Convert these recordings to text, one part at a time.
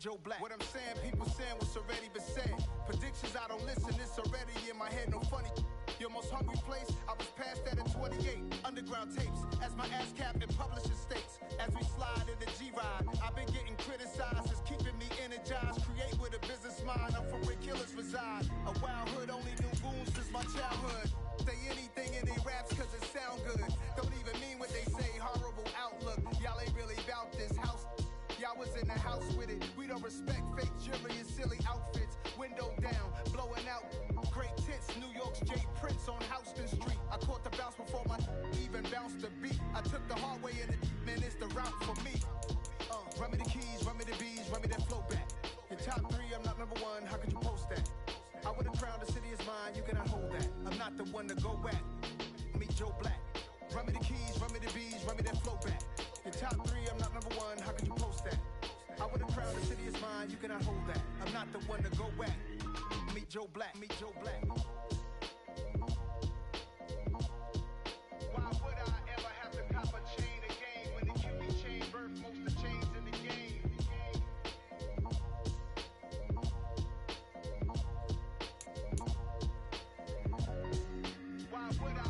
Joe Black. What I'm saying, people saying what's already been said. Predictions, I don't listen, it's already in my head, no funny. Your most hungry place, I was past that at 28. Underground tapes, as my ass cap in publishing states. As we slide in the G-Ride, I've been getting criticized, it's keeping me energized. Create with a business mind, I'm from where killers reside. A wild hood, only knew goons since my childhood. Say anything in they raps cause it sound good. Don't even mean what they say, horrible outlook. Y'all ain't really about this house. Y'all was in the house with it. We don't respect fake jewelry and silly outfits. Window down, blowing out. Great tits, New York's J. Prince on Houston Street. I caught the bounce before my even bounced the beat. I took the hard way and man, it's the route for me. Run me the keys, run me the bees, run me that flow back. Your top 3, I'm not number 1, how could you post that? I would have crowned the city is mine, you cannot hold that. I'm not the one to go back. Meet Joe Black. Run me the keys, run me the bees, run me that flow back. Your top 3, I'm not number 1, how could you post that? I would have crowned the city is mine, you cannot hold that. I'm not the one to go back. Meet Joe Black, meet Joe Black. Why would I ever have to cop a chain again when the QB chain birthed most of the chains in the game? Why would I?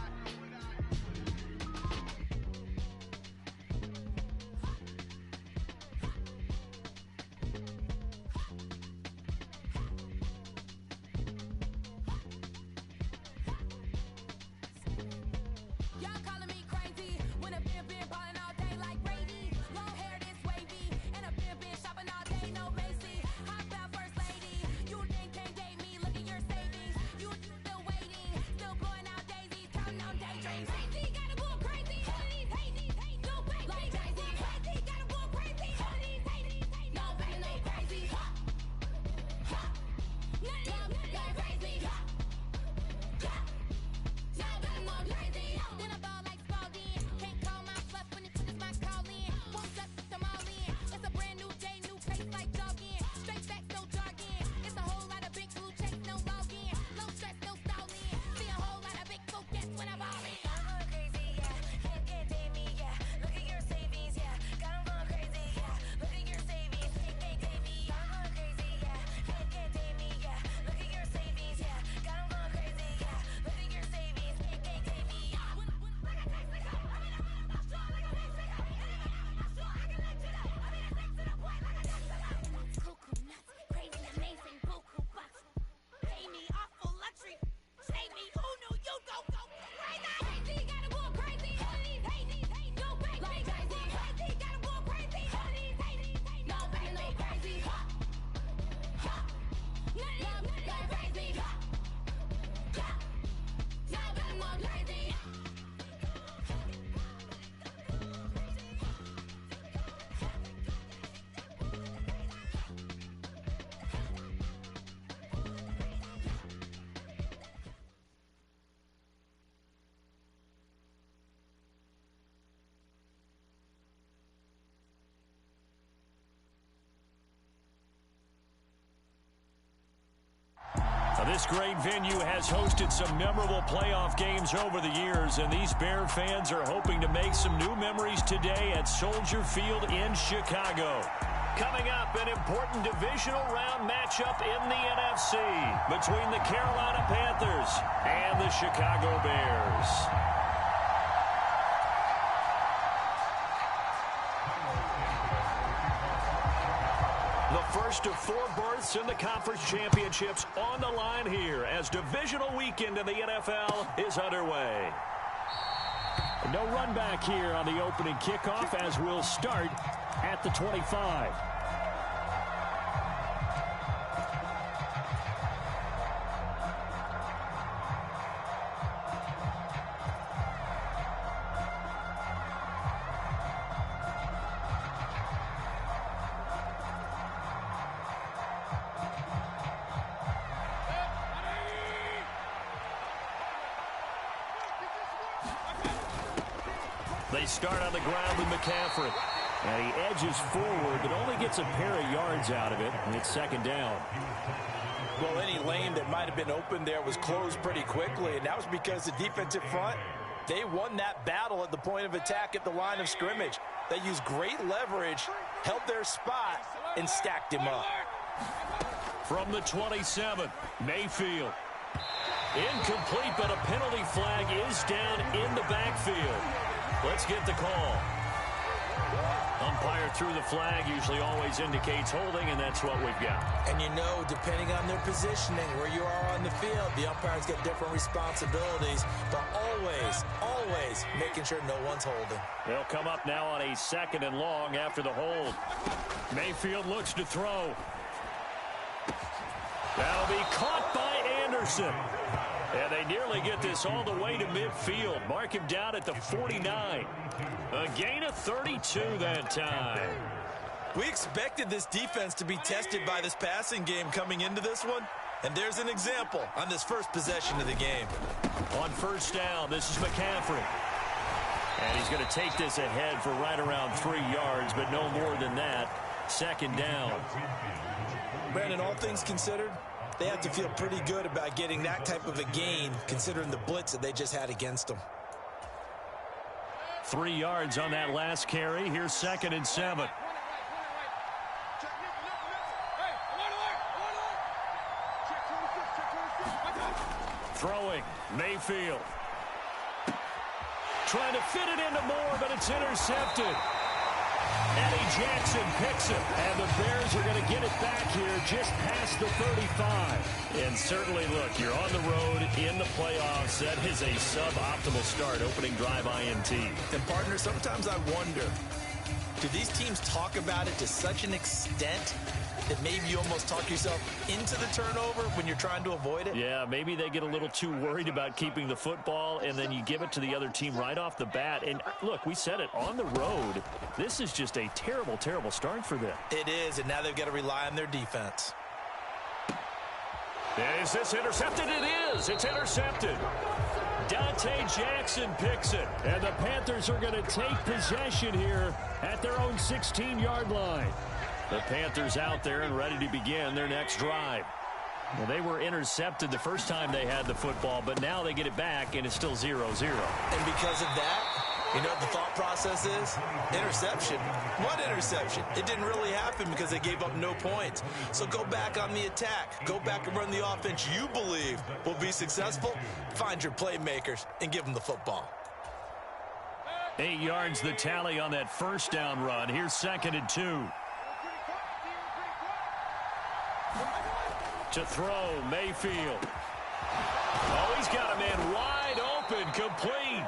This great venue has hosted some memorable playoff games over the years, and these Bear fans are hoping to make some new memories today at Soldier Field in Chicago. Coming up, an important divisional round matchup in the NFC between the Carolina Panthers and the Chicago Bears. The first of 4 berths in the conference championships on the line here as divisional weekend in the NFL is underway. No run back here on the opening kickoff as we'll start at the 25. They start on the ground with McCaffrey. And he edges forward, but only gets a pair of yards out of it, and it's second down. Well, any lane that might have been open there was closed pretty quickly, and that was because the defensive front, they won that battle at the point of attack at the line of scrimmage. They used great leverage, held their spot, and stacked him up. From the 27, Mayfield. Incomplete, but a penalty flag is down in the backfield. Let's get the call. Umpire threw the flag, usually always indicates holding, and that's what we've got. And you know, depending on their positioning, where you are on the field, the umpires get different responsibilities, but always making sure no one's holding. They'll come up now on a 2nd and long after the hold. Mayfield looks to throw. That'll be caught by Anderson. And they nearly get this all the way to midfield. Mark him down at the 49. A gain of 32 that time. We expected this defense to be tested by this passing game coming into this one. And there's an example on this first possession of the game. On first down, this is McCaffrey. And he's going to take this ahead for right around 3 yards, but no more than that. 2nd down. Brandon, all things considered, they have to feel pretty good about getting that type of a gain, considering the blitz that they just had against them. 3 yards on that last carry. Here's 2nd and 7. Throwing, Mayfield. Trying to fit it into Moore, but it's intercepted. Eddie Jackson picks it, and the Bears are going to get it back here just past the 35. And certainly, look, you're on the road in the playoffs. That is a suboptimal start, opening drive INT. And, partner, sometimes I wonder, do these teams talk about it to such an extent that maybe you almost talk yourself into the turnover when you're trying to avoid it? Yeah, maybe they get a little too worried about keeping the football, and then you give it to the other team right off the bat. And, look, we said it, on the road, this is just a terrible, terrible start for them. It is, and now they've got to rely on their defense. Is this intercepted? It is. It's intercepted. Dante Jackson picks it, and the Panthers are going to take possession here at their own 16-yard line. The Panthers out there and ready to begin their next drive. Well, they were intercepted the first time they had the football, but now they get it back, and it's still 0-0. And because of that, you know what the thought process is? Interception. What interception? It didn't really happen because they gave up no points. So go back on the attack. Go back and run the offense you believe will be successful. Find your playmakers and give them the football. 8 yards the tally on that first down run. Here's 2nd and 2. To throw, Mayfield. Oh, he's got a man wide open, complete.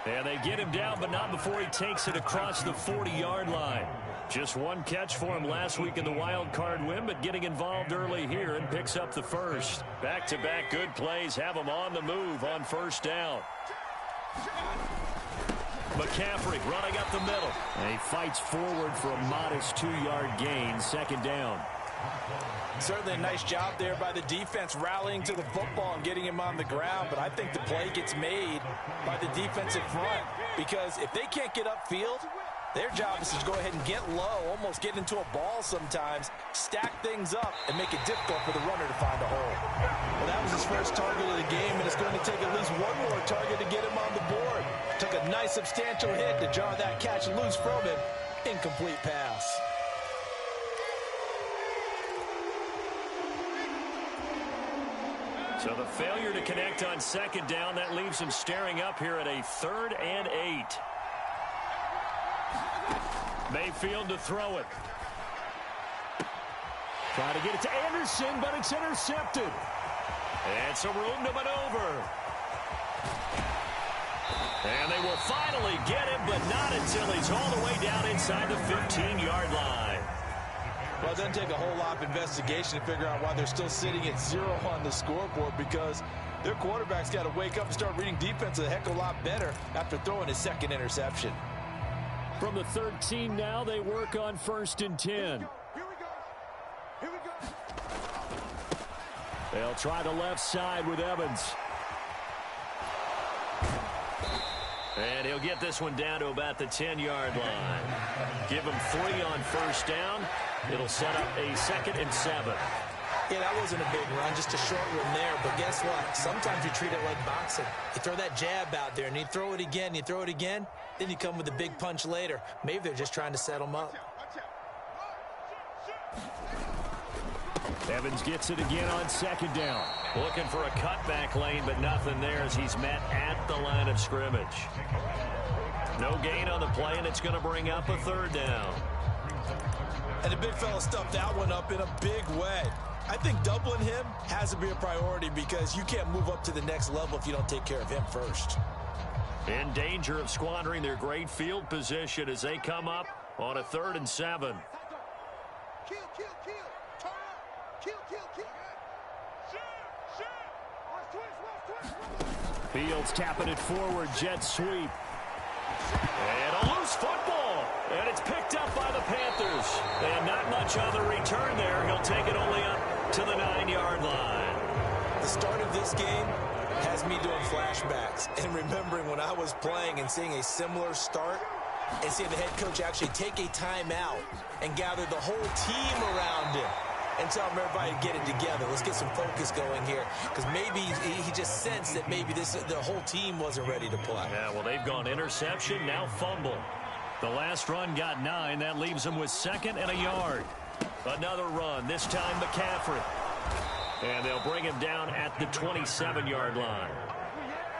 And they get him down, but not before he takes it across the 40-yard line. Just one catch for him last week in the wild card win, but getting involved early here and picks up the first. Back-to-back good plays have him on the move on first down. McCaffrey running up the middle. And he fights forward for a modest 2-yard gain, 2nd down. Certainly a nice job there by the defense rallying to the football and getting him on the ground, but I think the play gets made by the defensive front because if they can't get upfield, their job is to go ahead and get low, almost get into a ball sometimes, stack things up, and make it difficult for the runner to find a hole. Well, that was his first target of the game, and it's going to take at least one more target to get him on the board. Took a nice substantial hit to jar that catch loose from him. Incomplete pass. So the failure to connect on 2nd down, that leaves him staring up here at a 3rd and 8. Mayfield to throw it. Trying to get it to Anderson, but it's intercepted. And some room to maneuver. And they will finally get him, but not until he's all the way down inside the 15-yard line. Well, it doesn't take a whole lot of investigation to figure out why they're still sitting at 0 on the scoreboard because their quarterback's got to wake up and start reading defense a heck of a lot better after throwing his 2nd interception. From the 13 now, they work on 1st and 10. Here we go. They'll try the left side with Evans. And he'll get this one down to about the 10-yard line. Give him 3 on first down. It'll set up a 2nd and 7. Yeah, that wasn't a big run, just a short one there. But guess what? Sometimes you treat it like boxing. You throw that jab out there, and you throw it again, then you come with a big punch later. Maybe they're just trying to set them up. Evans gets it again on second down. Looking for a cutback lane, but nothing there as he's met at the line of scrimmage. No gain on the play, and it's going to bring up a third down. And the big fella stuffed that one up in a big way. I think doubling him has to be a priority because you can't move up to the next level if you don't take care of him first. In danger of squandering their great field position as they come up on a 3rd and 7. Fields tapping it forward, jet sweep. And a loose football. And it's picked up by the Panthers. And not much on the return there. He'll take it only up to the 9-yard line. The start of this game has me doing flashbacks and remembering when I was playing and seeing a similar start and seeing the head coach actually take a timeout and gather the whole team around him and tell everybody to get it together. Let's get some focus going here because maybe he just sensed that maybe the whole team wasn't ready to play. Yeah, well, they've gone interception, now fumble. The last run got 9. That leaves them with 2nd and a yard. Another run, this time McCaffrey. And they'll bring him down at the 27-yard line.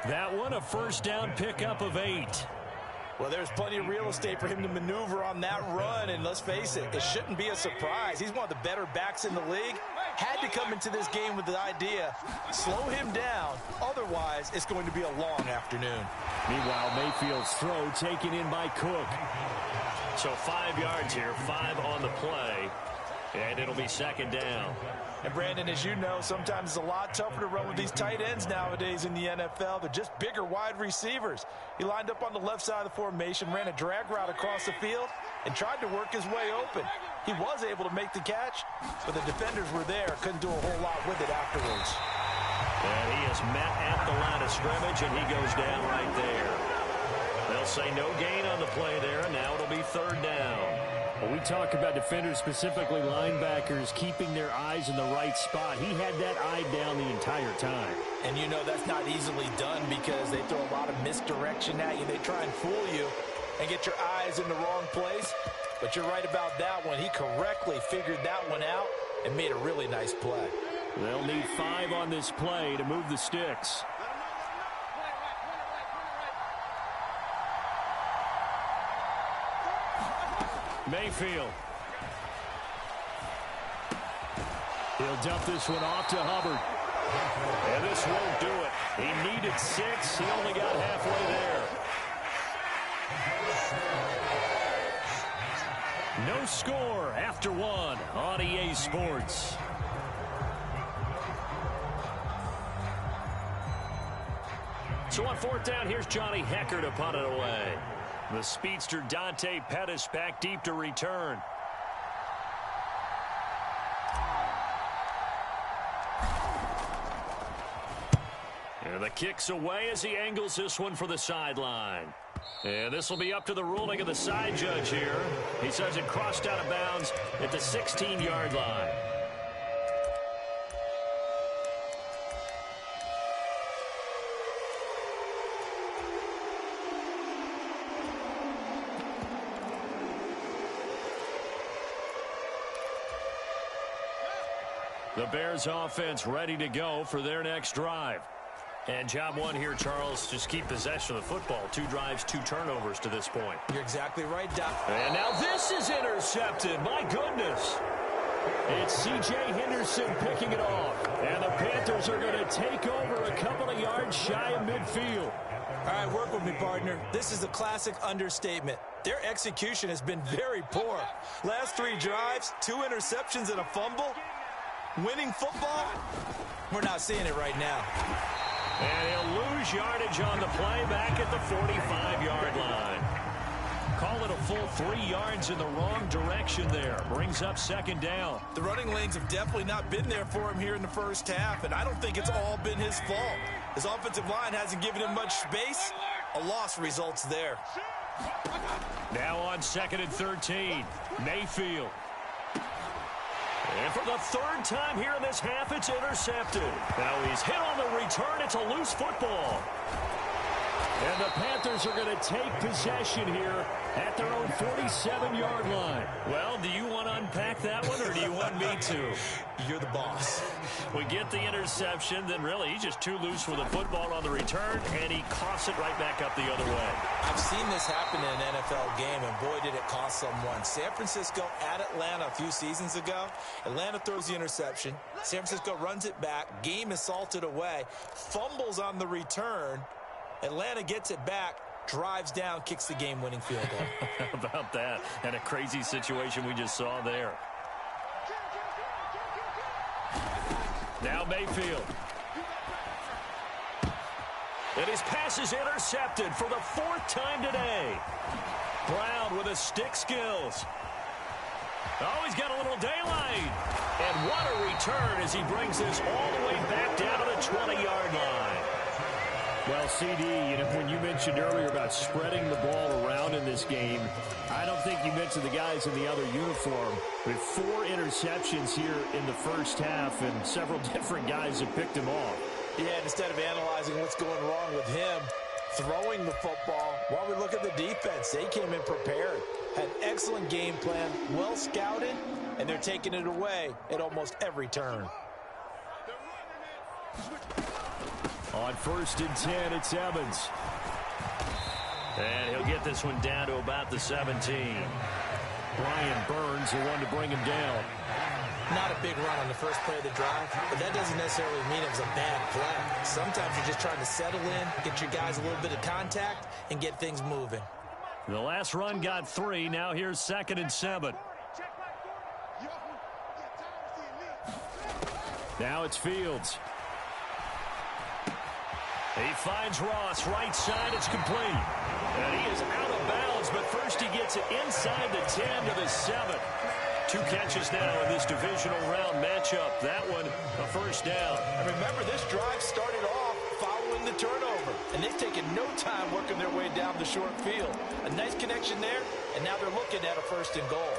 That one, a first down pickup of 8. Well, there's plenty of real estate for him to maneuver on that run, and let's face it, it shouldn't be a surprise. He's one of the better backs in the league. Had to come into this game with the idea, slow him down, otherwise it's going to be a long afternoon. Meanwhile, Mayfield's throw taken in by Cook. So 5 yards here, 5 on the play, and it'll be 2nd down. And, Brandon, as you know, sometimes it's a lot tougher to run with these tight ends nowadays in the NFL. They're just bigger wide receivers. He lined up on the left side of the formation, ran a drag route across the field, and tried to work his way open. He was able to make the catch, but the defenders were there. Couldn't do a whole lot with it afterwards. And he is met at the line of scrimmage, and he goes down right there. They'll say no gain on the play there, and now it'll be 3rd down. Well, we talk about defenders, specifically linebackers, keeping their eyes in the right spot. He had that eye down the entire time. And you know that's not easily done because they throw a lot of misdirection at you. They try and fool you and get your eyes in the wrong place. But you're right about that one. He correctly figured that one out and made a really nice play. They'll need 5 on this play to move the sticks. Mayfield. He'll dump this one off to Hubbard. And this won't do it. He needed 6. He only got halfway there. No score after 1 on EA Sports. So on 4th down, here's Johnny Hecker to punt it away. The speedster Dante Pettis back deep to return. And the kick's away as he angles this one for the sideline. And this will be up to the ruling of the side judge here. He says it crossed out of bounds at the 16-yard line. The Bears offense ready to go for their next drive. And job 1 here, Charles, just keep possession of the football. 2 drives, 2 turnovers to this point. You're exactly right, Doc. And now this is intercepted. My goodness. It's C.J. Henderson picking it off. And the Panthers are going to take over a couple of yards shy of midfield. All right, work with me, partner. This is a classic understatement. Their execution has been very poor. Last 3 drives, 2 interceptions and a fumble. Winning football, we're not seeing it right now. And he'll lose yardage on the play back at the 45-yard line. Call it a full 3 yards in the wrong direction there. Brings up 2nd down. The running lanes have definitely not been there for him here in the first half, and I don't think it's all been his fault. His offensive line hasn't given him much space. A loss results there. Now on 2nd and 13, Mayfield. And for the 3rd time here in this half, it's intercepted. Now he's hit on the return. It's a loose football. And the Panthers are going to take possession here at their own 47-yard line. Well, do you want to unpack that one, or do you want me to? You're the boss. We get the interception, then really he's just too loose with the football on the return, and he coughs it right back up the other way. I've seen this happen in an NFL game, and boy, did it cost someone. San Francisco at Atlanta a few seasons ago. Atlanta throws the interception. San Francisco runs it back. Game is salted away. Fumbles on the return. Atlanta gets it back, drives down, kicks the game-winning field goal. How about that? And a crazy situation we just saw there. Now Mayfield. And his pass is intercepted for the 4th time today. Brown with his stick skills. Oh, he's got a little daylight. And what a return as he brings this all the way back down to the 20-yard line. Well, CD, when you mentioned earlier about spreading the ball around in this game, I don't think you mentioned the guys in the other uniform. With 4 interceptions here in the first half, and several different guys have picked him off. Yeah, and instead of analyzing what's going wrong with him, throwing the football, while we look at the defense, they came in prepared. Had an excellent game plan, well scouted, and they're taking it away at almost every turn. On 1st and 10, it's Evans. And he'll get this one down to about the 17. Brian Burns, the one to bring him down. Not a big run on the first play of the drive, but that doesn't necessarily mean it was a bad play. Sometimes you're just trying to settle in, get your guys a little bit of contact, and get things moving. The last run got 3. Now here's 2nd and 7. Now it's Fields. He finds Ross, right side, it's complete. And he is out of bounds, but first he gets it inside the 10 to the 7. 2 catches now in this divisional round matchup. That one, a first down. And remember, this drive started off following the turnover, and they've taken no time working their way down the short field. A nice connection there, and now they're looking at a 1st and goal.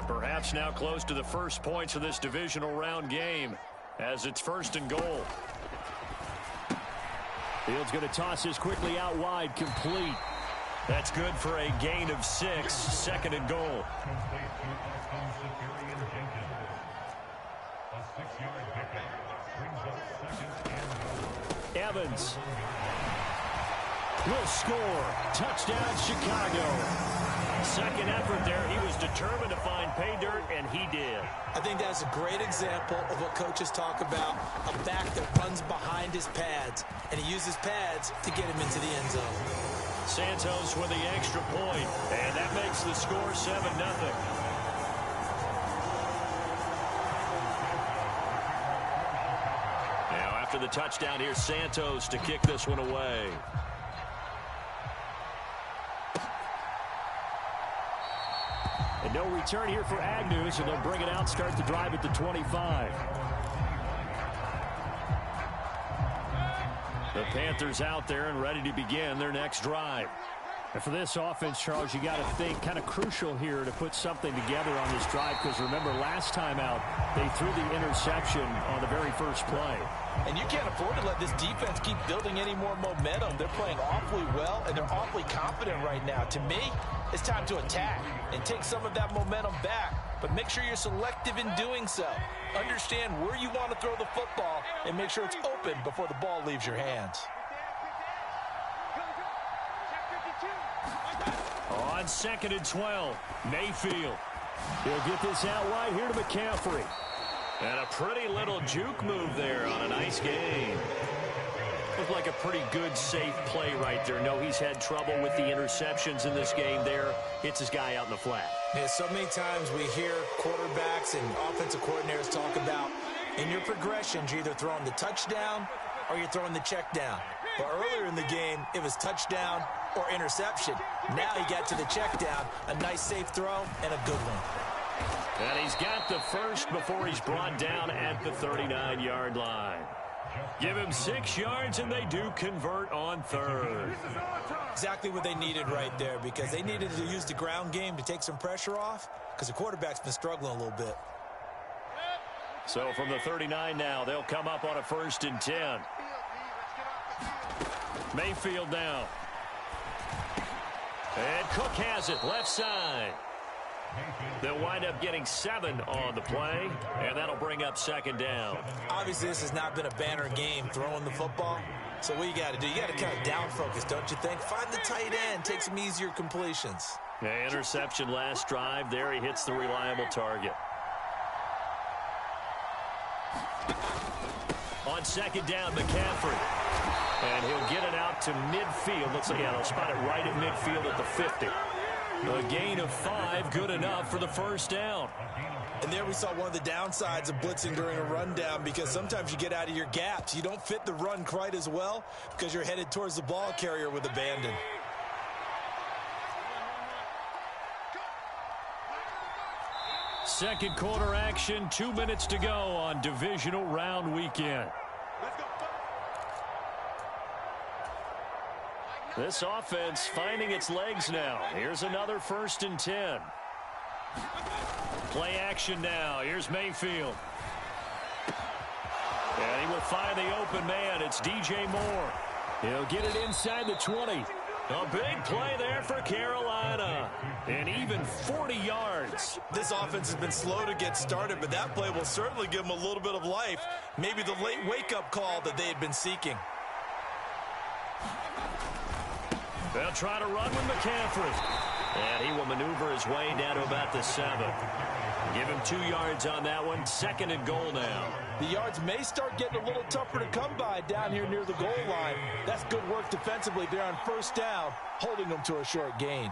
Perhaps now close to the first points of this divisional round game as it's 1st and goal. Fields going to toss this quickly out wide, complete. That's good for a gain of 6, 2nd and goal. Evans will score. Touchdown, Chicago. Second effort there. He was determined to find pay dirt, and he did. I think that's a great example of what coaches talk about, a back that runs behind his pads, and he uses pads to get him into the end zone. Santos with the extra point, and that makes the score 7-0. Now after the touchdown, here's Santos to kick this one away. And no return here for Agnew, so they'll bring it out, start the drive at the 25. The Panthers out there and ready to begin their next drive. And for this offense, Charles, you got to think kind of crucial here to put something together on this drive, because remember, last time out, they threw the interception on the very first play. And you can't afford to let this defense keep building any more momentum. They're playing awfully well, and they're awfully confident right now. To me, it's time to attack and take some of that momentum back, but make sure you're selective in doing so. Understand where you want to throw the football and make sure it's open before the ball leaves your hands. On 2nd and 12, Mayfield. He'll get this out wide here to McCaffrey. And a pretty little juke move there on a nice game. Looked like a pretty good, safe play right there. No, he's had trouble with the interceptions in this game there. Hits his guy out in the flat. Yeah, so many times we hear quarterbacks and offensive coordinators talk about in your progressions, you're either throwing the touchdown or you're throwing the check down. But earlier in the game, it was touchdown or interception. Now he got to the check down, a nice safe throw, and a good one. And he's got the first before he's brought down at the 39-yard line. Give him 6 yards, and they do convert on third. Exactly what they needed right there, because they needed to use the ground game to take some pressure off, because the quarterback's been struggling a little bit. So from the 39 now, they'll come up on a 1st and 10. Mayfield now. And Cook has it, left side. They'll wind up getting 7 on the play, and that'll bring up 2nd down. Obviously, this has not been a banner game throwing the football. So what you got to do, you got to kind of down focus, don't you think? Find the tight end, take some easier completions. Yeah, interception last drive. There he hits the reliable target. On 2nd down, McCaffrey. And he'll get it out to midfield. Looks like, yeah, they'll spot it right at midfield at the 50. A gain of 5, good enough for the 1st down. And there we saw one of the downsides of blitzing during a rundown, because sometimes you get out of your gaps. You don't fit the run quite as well because you're headed towards the ball carrier with abandon. Second quarter action, 2 minutes to go on divisional round weekend. This offense finding its legs now. Here's another 1st and 10. Play action now. Here's Mayfield. And he will find the open man. It's DJ Moore. He'll get it inside the 20. A big play there for Carolina. And even 40 yards. This offense has been slow to get started, but that play will certainly give them a little bit of life. Maybe the late wake-up call that they had been seeking. They'll try to run with McCaffrey. And he will maneuver his way down to about the 7. Give him 2 yards on that one. 2nd and goal now. The yards may start getting a little tougher to come by down here near the goal line. That's good work defensively there on 1st down, holding them to a short gain.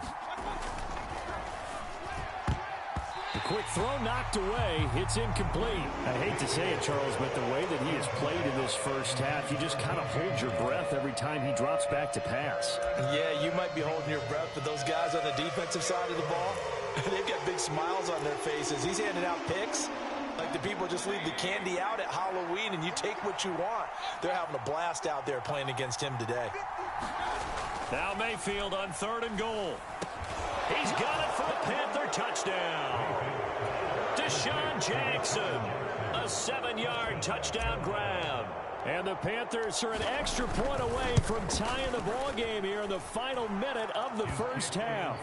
The quick throw knocked away. It's incomplete. I hate to say it, Charles, but the way that he has played in this first half, you just kind of hold your breath every time he drops back to pass. Yeah, you might be holding your breath, but those guys on the defensive side of the ball, they've got big smiles on their faces. He's handing out picks like the people just leave the candy out at Halloween and you take what you want. They're having a blast out there playing against him today. Now Mayfield on 3rd and goal. He's got it for a Panther touchdown. Deshaun Jackson, a 7-yard touchdown grab. And the Panthers are an extra point away from tying the ball game here in the final minute of the first half.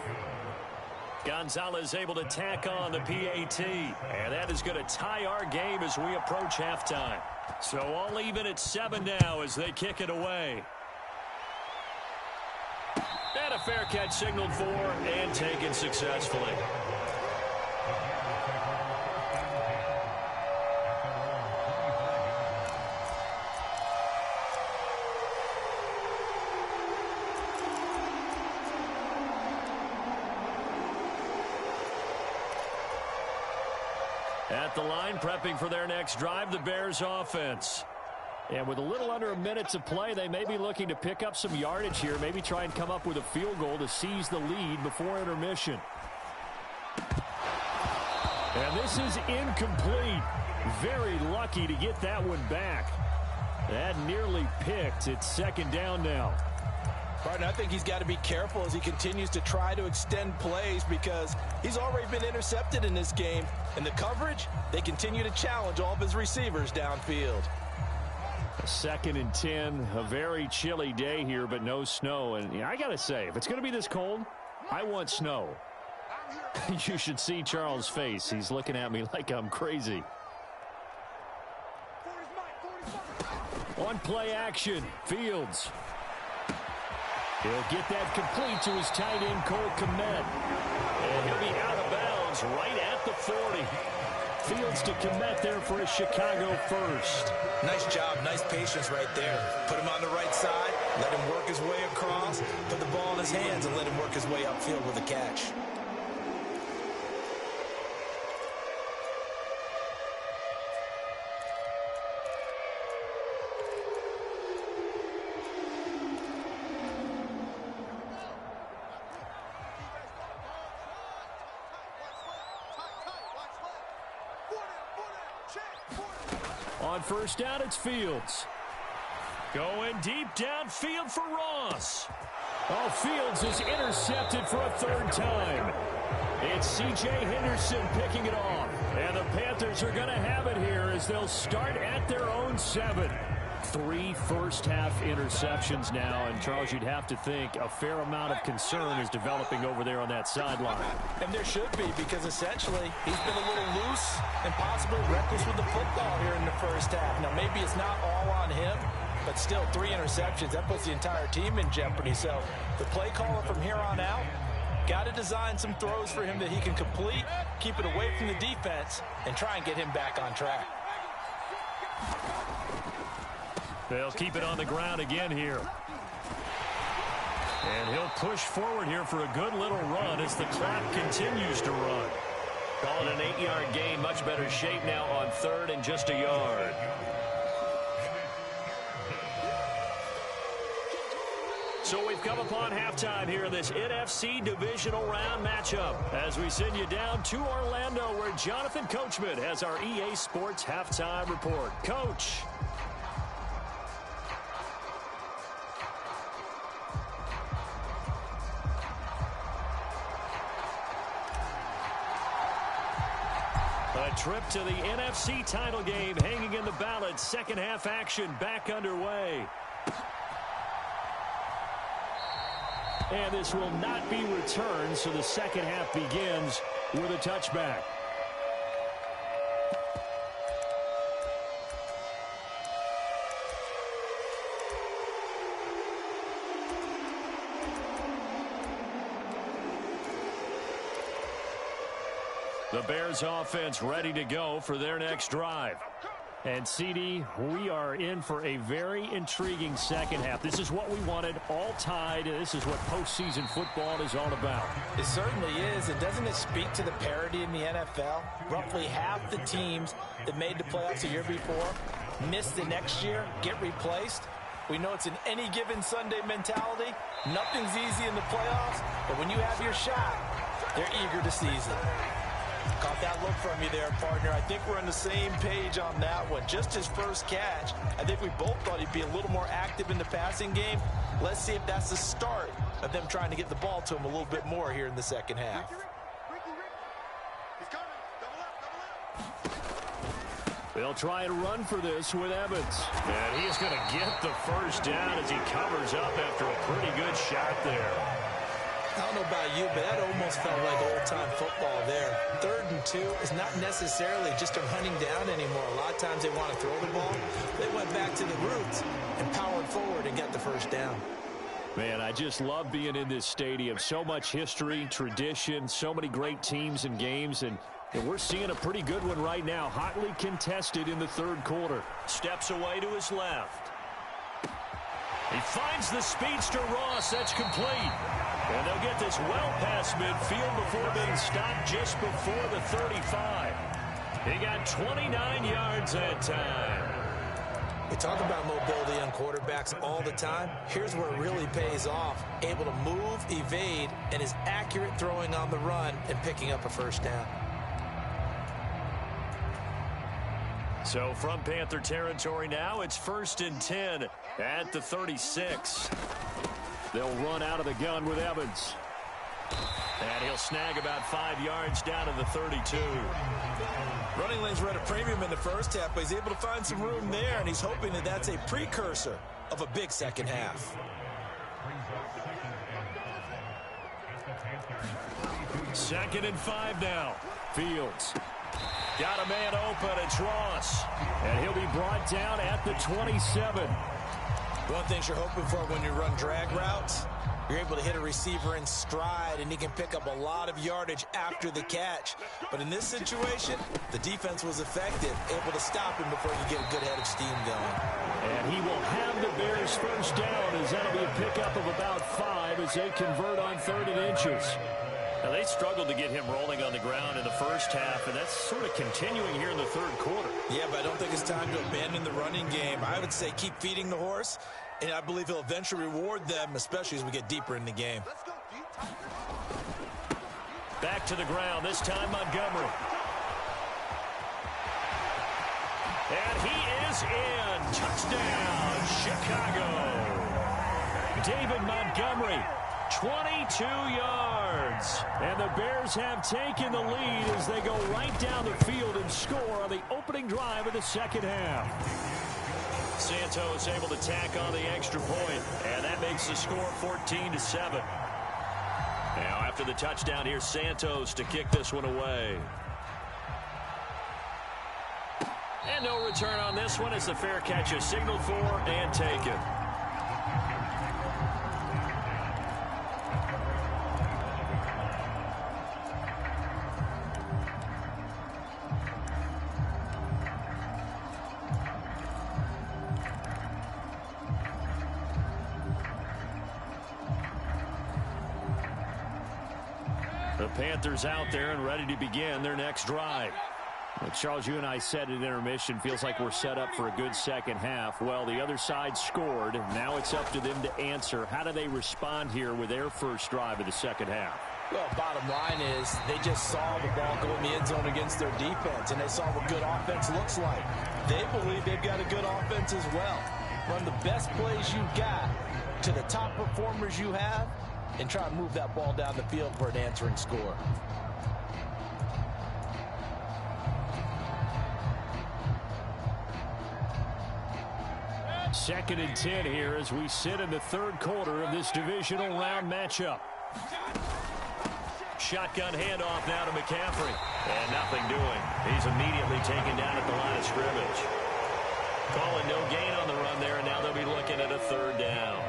Gonzalez able to tack on the PAT. And that is going to tie our game as we approach halftime. So all even at 7 now as they kick it away. And a fair catch signaled for and taken successfully. At the line, prepping for their next drive, the Bears offense. And with a little under a minute to play, they may be looking to pick up some yardage here, maybe try and come up with a field goal to seize the lead before intermission. And this is incomplete. Very lucky to get that one back. That nearly picked. It's 2nd down now. Pardon, I think he's got to be careful as he continues to try to extend plays because he's already been intercepted in this game. And the coverage, they continue to challenge all of his receivers downfield. 2nd and 10, a very chilly day here, but no snow. And I got to say, if it's going to be this cold, I want snow. You should see Charles' face. He's looking at me like I'm crazy. On play action, Fields. He'll get that complete to his tight end, Cole Kmet. And he'll be out of bounds right at the 40. Fields to Kmet there for a Chicago first. Nice job, nice patience right there. Put him on the right side, let him work his way across, put the ball in his hands, and let him work his way upfield with a catch. On 1st down, it's Fields. Going deep downfield for Ross. Oh, Fields is intercepted for a third time. It's C.J. Henderson picking it off. And the Panthers are going to have it here as they'll start at their own 7. 3 first-half interceptions now. And, Charles, you'd have to think a fair amount of concern is developing over there on that sideline. And there should be, because essentially he's been a little loose and possibly reckless with the football here in the first half. Now, maybe it's not all on him, but still 3 interceptions. That puts the entire team in jeopardy. So the play caller from here on out got to design some throws for him that he can complete, keep it away from the defense, and try and get him back on track. They'll keep it on the ground again here. And he'll push forward here for a good little run as the clock continues to run. Calling an 8-yard gain. Much better shape now on 3rd and just a yard. So we've come upon halftime here in this NFC Divisional Round matchup as we send you down to Orlando where Jonathan Coachman has our EA Sports Halftime Report. Coach. A trip to the NFC title game hanging in the balance. Second half action back underway. And this will not be returned, so the second half begins with a touchback. The Bears offense ready to go for their next drive. And, CD, we are in for a very intriguing second half. This is what we wanted, all tied. This is what postseason football is all about. It certainly is. And doesn't it speak to the parity in the NFL? Roughly half the teams that made the playoffs the year before miss the next year, get replaced. We know it's an any given Sunday mentality. Nothing's easy in the playoffs, but when you have your shot, they're eager to seize it. Caught that look from you there, partner. I think we're on the same page on that one. Just his first catch. I think we both thought he'd be a little more active in the passing game. Let's see if that's the start of them trying to get the ball to him a little bit more here in the second half. They'll try and run for this with Evans. And he's going to get the first down as he covers up after a pretty good shot there. I don't know about you, but that almost felt like old-time football there. 3rd and 2 is not necessarily just a hunting down anymore. A lot of times they want to throw the ball. They went back to the roots and powered forward and got the first down. Man, I just love being in this stadium. So much history, tradition, so many great teams and games, and we're seeing a pretty good one right now. Hotly contested in the 3rd quarter. Steps away to his left. He finds the speedster Ross. That's complete. And they'll get this well past midfield before being stopped just before the 35. He got 29 yards that time. We talk about mobility on quarterbacks all the time. Here's where it really pays off. Able to move, evade, and is accurate throwing on the run and picking up a first down. So from Panther territory now, it's 1st and 10 at the 36. They'll run out of the gun with Evans. And he'll snag about 5 yards down to the 32. Running lanes were at a premium in the first half, but he's able to find some room there, and he's hoping that that's a precursor of a big second half. 2nd and 5 now. Fields. Got a man open. It's Ross. And he'll be brought down at the 27. One thing you're hoping for when you run drag routes, you're able to hit a receiver in stride, and he can pick up a lot of yardage after the catch. But in this situation, the defense was effective, able to stop him before you get a good head of steam going. And he will have the Bears first down, as that'll be a pickup of about 5 as they convert on 3rd and inches. Now, they struggled to get him rolling on the ground in the first half, and that's sort of continuing here in the 3rd quarter. Yeah, but I don't think it's time to abandon the running game. I would say keep feeding the horse, and I believe he'll eventually reward them, especially as we get deeper in the game. Back to the ground, this time Montgomery. And he is in. Touchdown, Chicago. David Montgomery, 22 yards. And the Bears have taken the lead as they go right down the field and score on the opening drive of the second half. Santos able to tack on the extra point, and that makes the score 14-7. Now after the touchdown, here's Santos to kick this one away. And no return on this one as the fair catch is signaled for and taken. The Panthers out there and ready to begin their next drive. Well, Charles, you and I said at intermission, feels like we're set up for a good second half. Well, the other side scored. Now it's up to them to answer. How do they respond here with their first drive of the second half? Well, bottom line is they just saw the ball go in the end zone against their defense, and they saw what good offense looks like. They believe they've got a good offense as well. Run the best plays you've got to the top performers you have, and try to move that ball down the field for an answering score. Second and 10 here as we sit in the third quarter of this divisional round matchup. Shotgun handoff now to McCaffrey. And nothing doing. He's immediately taken down at the line of scrimmage. Calling no gain on the run there, and now they'll be looking at a third down.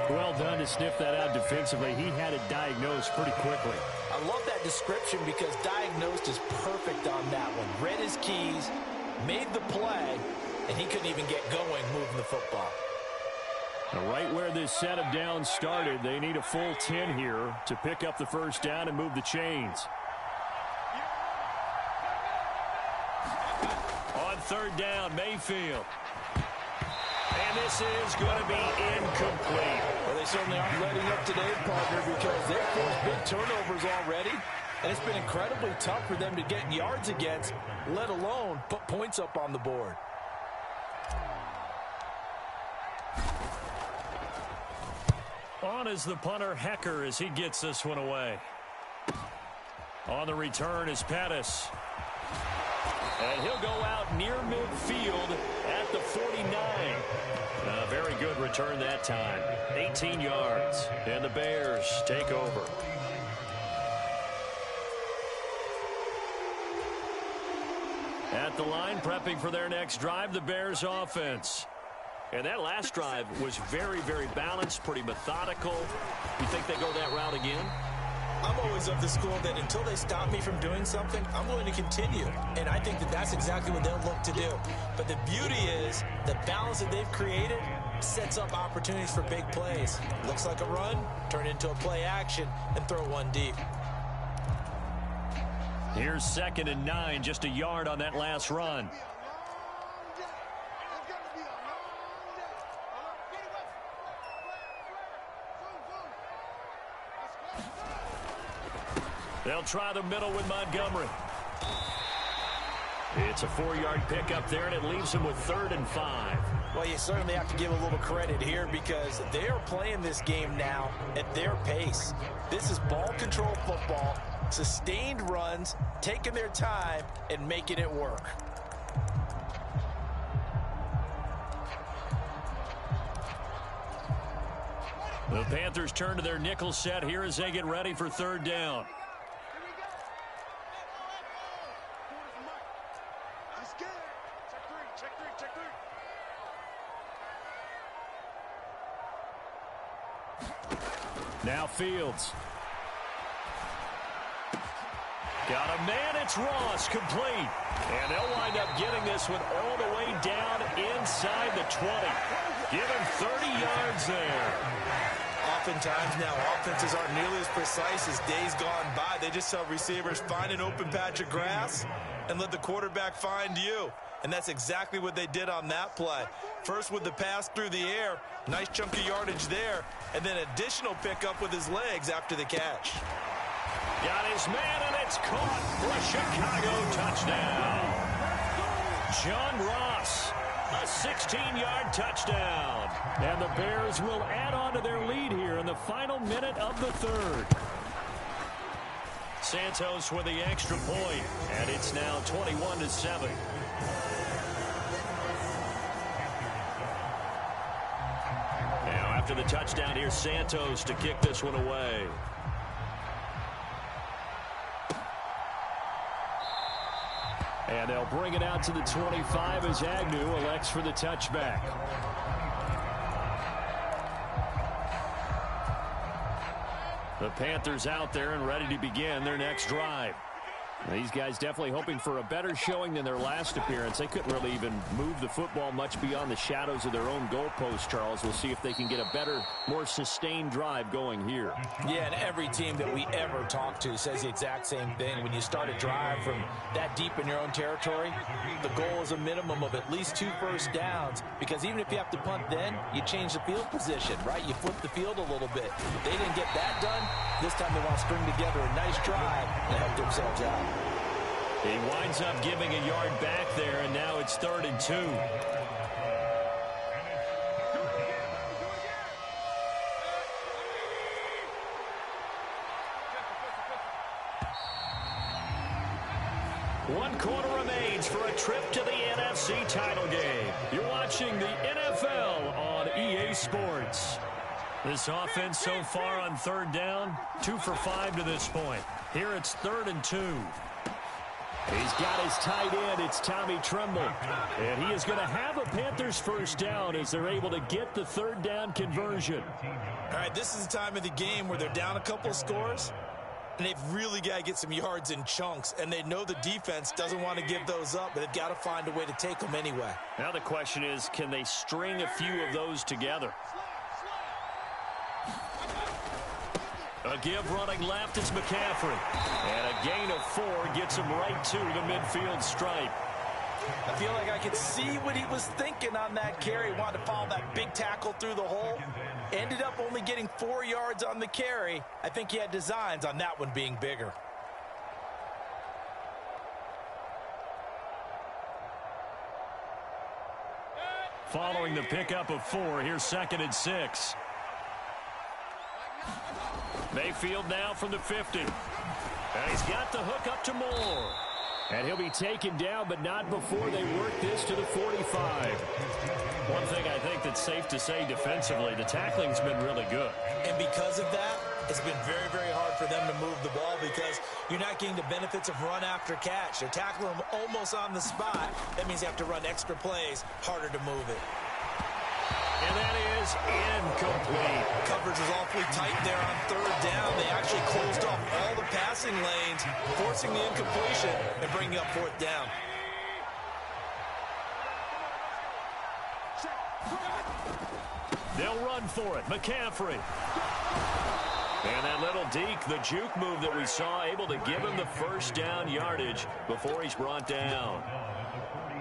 Well done to sniff that out defensively. He had it diagnosed pretty quickly. I love that description because diagnosed is perfect on that one. Read his keys, made the play, and he couldn't even get going moving the football. Right where this set of downs started, they need a full 10 here to pick up the first down and move the chains. On third down, Mayfield. And this is going to be incomplete. Well, they certainly aren't letting up today, partner, because they've forced big turnovers already, and it's been incredibly tough for them to get yards against, let alone put points up on the board. On is the punter, Hecker, as he gets this one away. On the return is Pettis. And he'll go out near midfield at the 49. A very good return that time. 18 yards. And the Bears take over. At the line, prepping for their next drive, the Bears offense. And that last drive was very, very balanced, pretty methodical. You think they go that route again? I'm always of the school that until they stop me from doing something, I'm going to continue. And I think that that's exactly what they'll look to do. But the beauty is the balance that they've created sets up opportunities for big plays. Looks like a run, turn into a play action, and throw one deep. Here's 2nd and 9, just a yard on that last run. They'll try the middle with Montgomery. It's a 4-yard pickup there, and it leaves them with 3rd and 5. Well, you certainly have to give a little credit here because they are playing this game now at their pace. This is ball control football, sustained runs, taking their time, and making it work. The Panthers turn to their nickel set here as they get ready for 3rd down. Now Fields. Got a man, it's Ross, complete. And they'll wind up getting this one all the way down inside the 20. Give him 30 yards there. Oftentimes now offenses aren't nearly as precise as days gone by. They just tell receivers, find an open patch of grass and let the quarterback find you. And that's exactly what they did on that play. First with the pass through the air, nice chunk of yardage there, and then additional pickup with his legs after the catch. Got his man, and it's caught for a Chicago touchdown. John Ross, a 16-yard touchdown. And the Bears will add on to their lead here in the final minute of the third. Santos with the extra point, and it's now 21-7. Now after the touchdown, here's Santos to kick this one away. And they'll bring it out to the 25 as Agnew elects for the touchback. The Panthers out there and ready to begin their next drive. These guys definitely hoping for a better showing than their last appearance. They couldn't really even move the football much beyond the shadows of their own goalpost, Charles. We'll see if they can get a better, more sustained drive going here. Yeah, and every team that we ever talk to says the exact same thing. When you start a drive from that deep in your own territory, the goal is a minimum of at least 2 first downs, because even if you have to punt then, you change the field position, right? You flip the field a little bit. If they didn't get that done, this time they want to string together a nice drive and help themselves out. He winds up giving a yard back there, and now it's 3rd and 2. One quarter remains for a trip to the NFC title game. You're watching the NFL on EA Sports. This offense so far on 3rd down, 2 for 5 to this point. Here it's 3rd and 2. He's got his tight end. It's Tommy Tremble. And he is going to have a Panthers first down as they're able to get the 3rd down conversion. All right, this is the time of the game where they're down a couple of scores, and they've really got to get some yards in chunks, and they know the defense doesn't want to give those up, but they've got to find a way to take them anyway. Now the question is, can they string a few of those together? A give running left is McCaffrey. And a gain of 4 gets him right to the midfield stripe. I feel like I could see what he was thinking on that carry. Wanted to follow that big tackle through the hole. Ended up only getting 4 yards on the carry. I think he had designs on that one being bigger. Following the pickup of 4, here's 2nd and 6. Mayfield now from the 50. And he's got the hook up to Moore. And he'll be taken down, but not before they work this to the 45. One thing I think that's safe to say defensively, the tackling's been really good. And because of that, it's been very, very hard for them to move the ball because you're not getting the benefits of run after catch. They're tackling them almost on the spot. That means you have to run extra plays, harder to move it. And that is incomplete. Coverage was awfully tight there on 3rd down. They actually closed off all the passing lanes, forcing the incompletion and bringing up 4th down. They'll run for it. McCaffrey. And that little deke, the juke move that we saw, able to give him the first down yardage before he's brought down.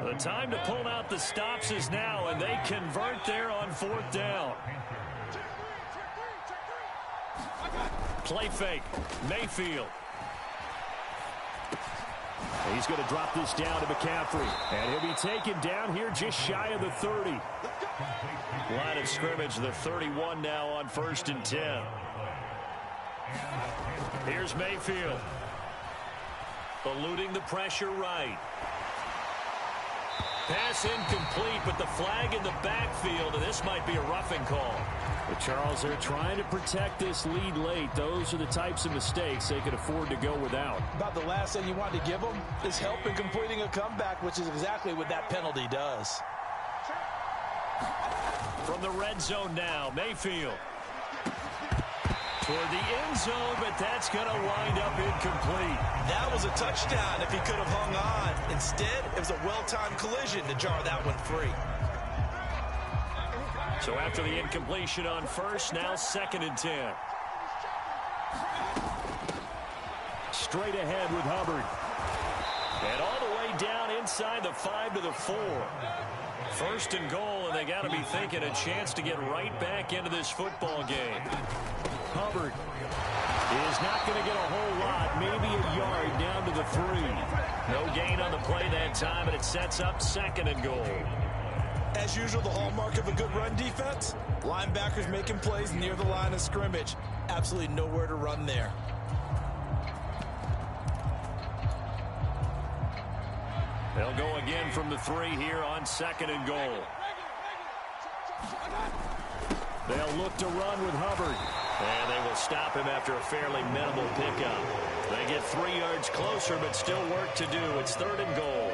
The time to pull out the stops is now, and they convert there on 4th down. Play fake. Mayfield. He's going to drop this down to McCaffrey. And he'll be taken down here just shy of the 30. Line of scrimmage, the 31 now on 1st and 10. Here's Mayfield. Eluding the pressure right. Pass incomplete, but the flag in the backfield, and this might be a roughing call. But Charles, they're trying to protect this lead late. Those are the types of mistakes they could afford to go without. About the last thing you want to give them is help in completing a comeback, which is exactly what that penalty does. From the red zone now, Mayfield. Toward the end zone, but that's going to wind up incomplete. That was a touchdown if he could have hung on. Instead, it was a well-timed collision to jar that one free. So after the incompletion on 1st, now 2nd and 10. Straight ahead with Hubbard. And all the way down inside the 5 to the 4. 1st and goal, and they got to be thinking a chance to get right back into this football game. Hubbard is not going to get a whole lot, maybe a yard down to the 3. No gain on the play that time, and it sets up 2nd and goal. As usual, the hallmark of a good run defense, linebackers making plays near the line of scrimmage. Absolutely nowhere to run there. They'll go again from the 3 here on 2nd and goal. They'll look to run with Hubbard. And they will stop him after a fairly minimal pickup. They get 3 yards closer, but still work to do. It's 3rd and goal.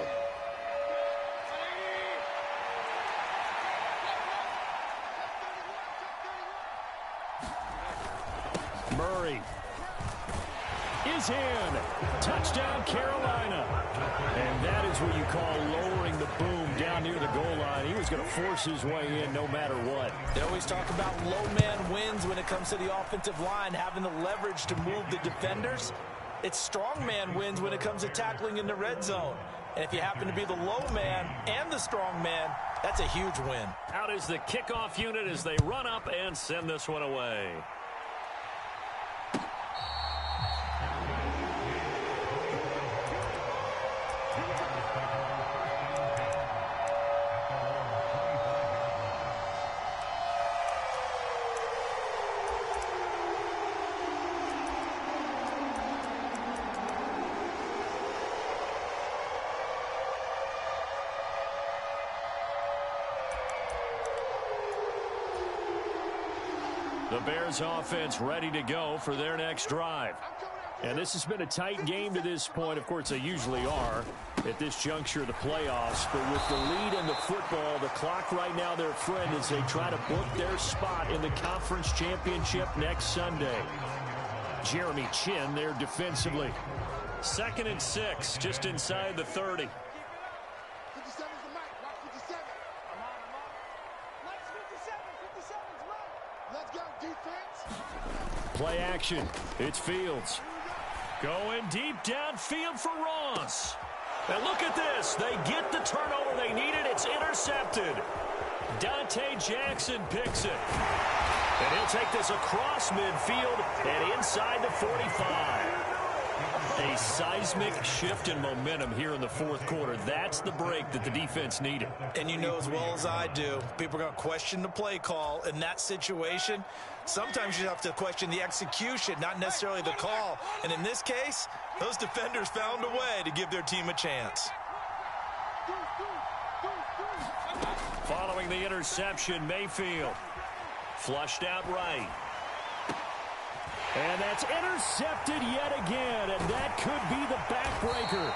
Murray is in. Touchdown, Carolina. And that is what you call lowering the boom down near the goal line. He was going to force his way in no matter what. They always talk about low man wins when it comes to the offensive line, having the leverage to move the defenders. It's strong man wins when it comes to tackling in the red zone. And if you happen to be the low man and the strong man, that's a huge win. Out is the kickoff unit as they run up and send this one away. The Bears offense ready to go for their next drive. And this has been a tight game to this point. Of course, they usually are at this juncture of the playoffs. But with the lead in the football, the clock right now, their friend, as they try to book their spot in the conference championship next Sunday. Jeremy Chin there defensively. 2nd and 6, just inside the 30. Play action. It's Fields. Going deep downfield for Ross. And look at this. They get the turnover they needed. It's intercepted. Dante Jackson picks it. And he'll take this across midfield and inside the 45. A seismic shift in momentum here in the 4th quarter. That's the break that the defense needed. And you know as well as I do, people are going to question the play call in that situation. Sometimes you have to question the execution, not necessarily the call. And in this case, those defenders found a way to give their team a chance. Following the interception, Mayfield flushed out right. And that's intercepted yet again, and that could be the backbreaker.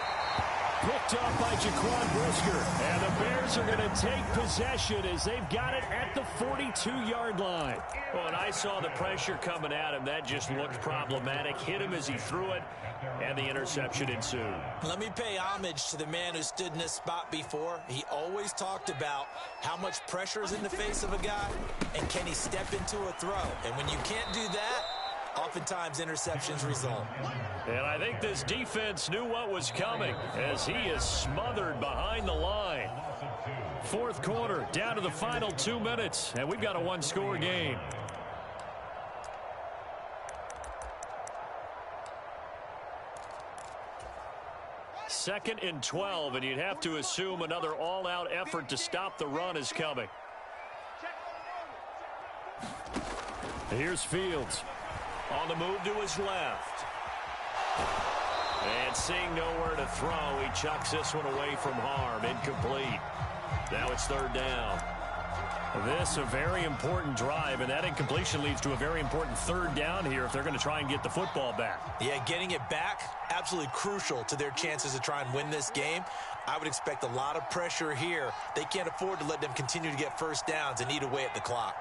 Picked up by Jaquan Brisker. And the Bears are going to take possession as they've got it at the 42-yard line. Well, and I saw the pressure coming at him. That just looked problematic. Hit him as he threw it, and the interception ensued. Let me pay homage to the man who stood in this spot before. He always talked about how much pressure is in the face of a guy, and can he step into a throw. And when you can't do that, oftentimes interceptions result. And I think this defense knew what was coming as he is smothered behind the line. 4th quarter, down to the final 2 minutes, and we've got a 1-score game. Second and 12, and you'd have to assume another all-out effort to stop the run is coming. Here's Fields. On the move to his left. And seeing nowhere to throw, he chucks this one away from harm. Incomplete. Now it's 3rd down. This a very important drive, and that incompletion leads to a very important 3rd down here if they're going to try and get the football back. Yeah, getting it back, absolutely crucial to their chances to try and win this game. I would expect a lot of pressure here. They can't afford to let them continue to get first downs and eat away at the clock.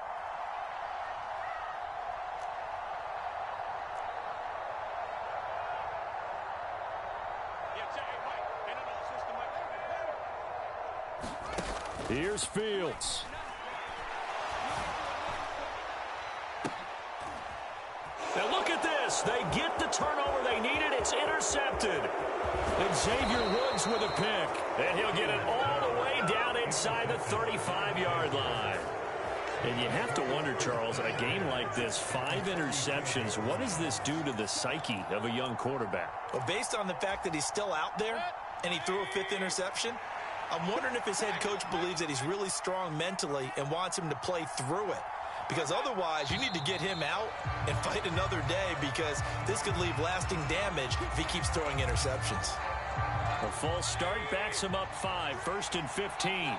Here's Fields. Now look at this. They get the turnover they needed. It's intercepted. And Xavier Woods with a pick. And he'll get it all the way down inside the 35-yard line. And you have to wonder, Charles, in a game like this, 5 interceptions, what does this do to the psyche of a young quarterback? Well, based on the fact that he's still out there and he threw a 5th interception, I'm wondering if his head coach believes that he's really strong mentally and wants him to play through it. Because otherwise, you need to get him out and fight another day, because this could leave lasting damage if he keeps throwing interceptions. A false start backs him up 5, 1st and 15.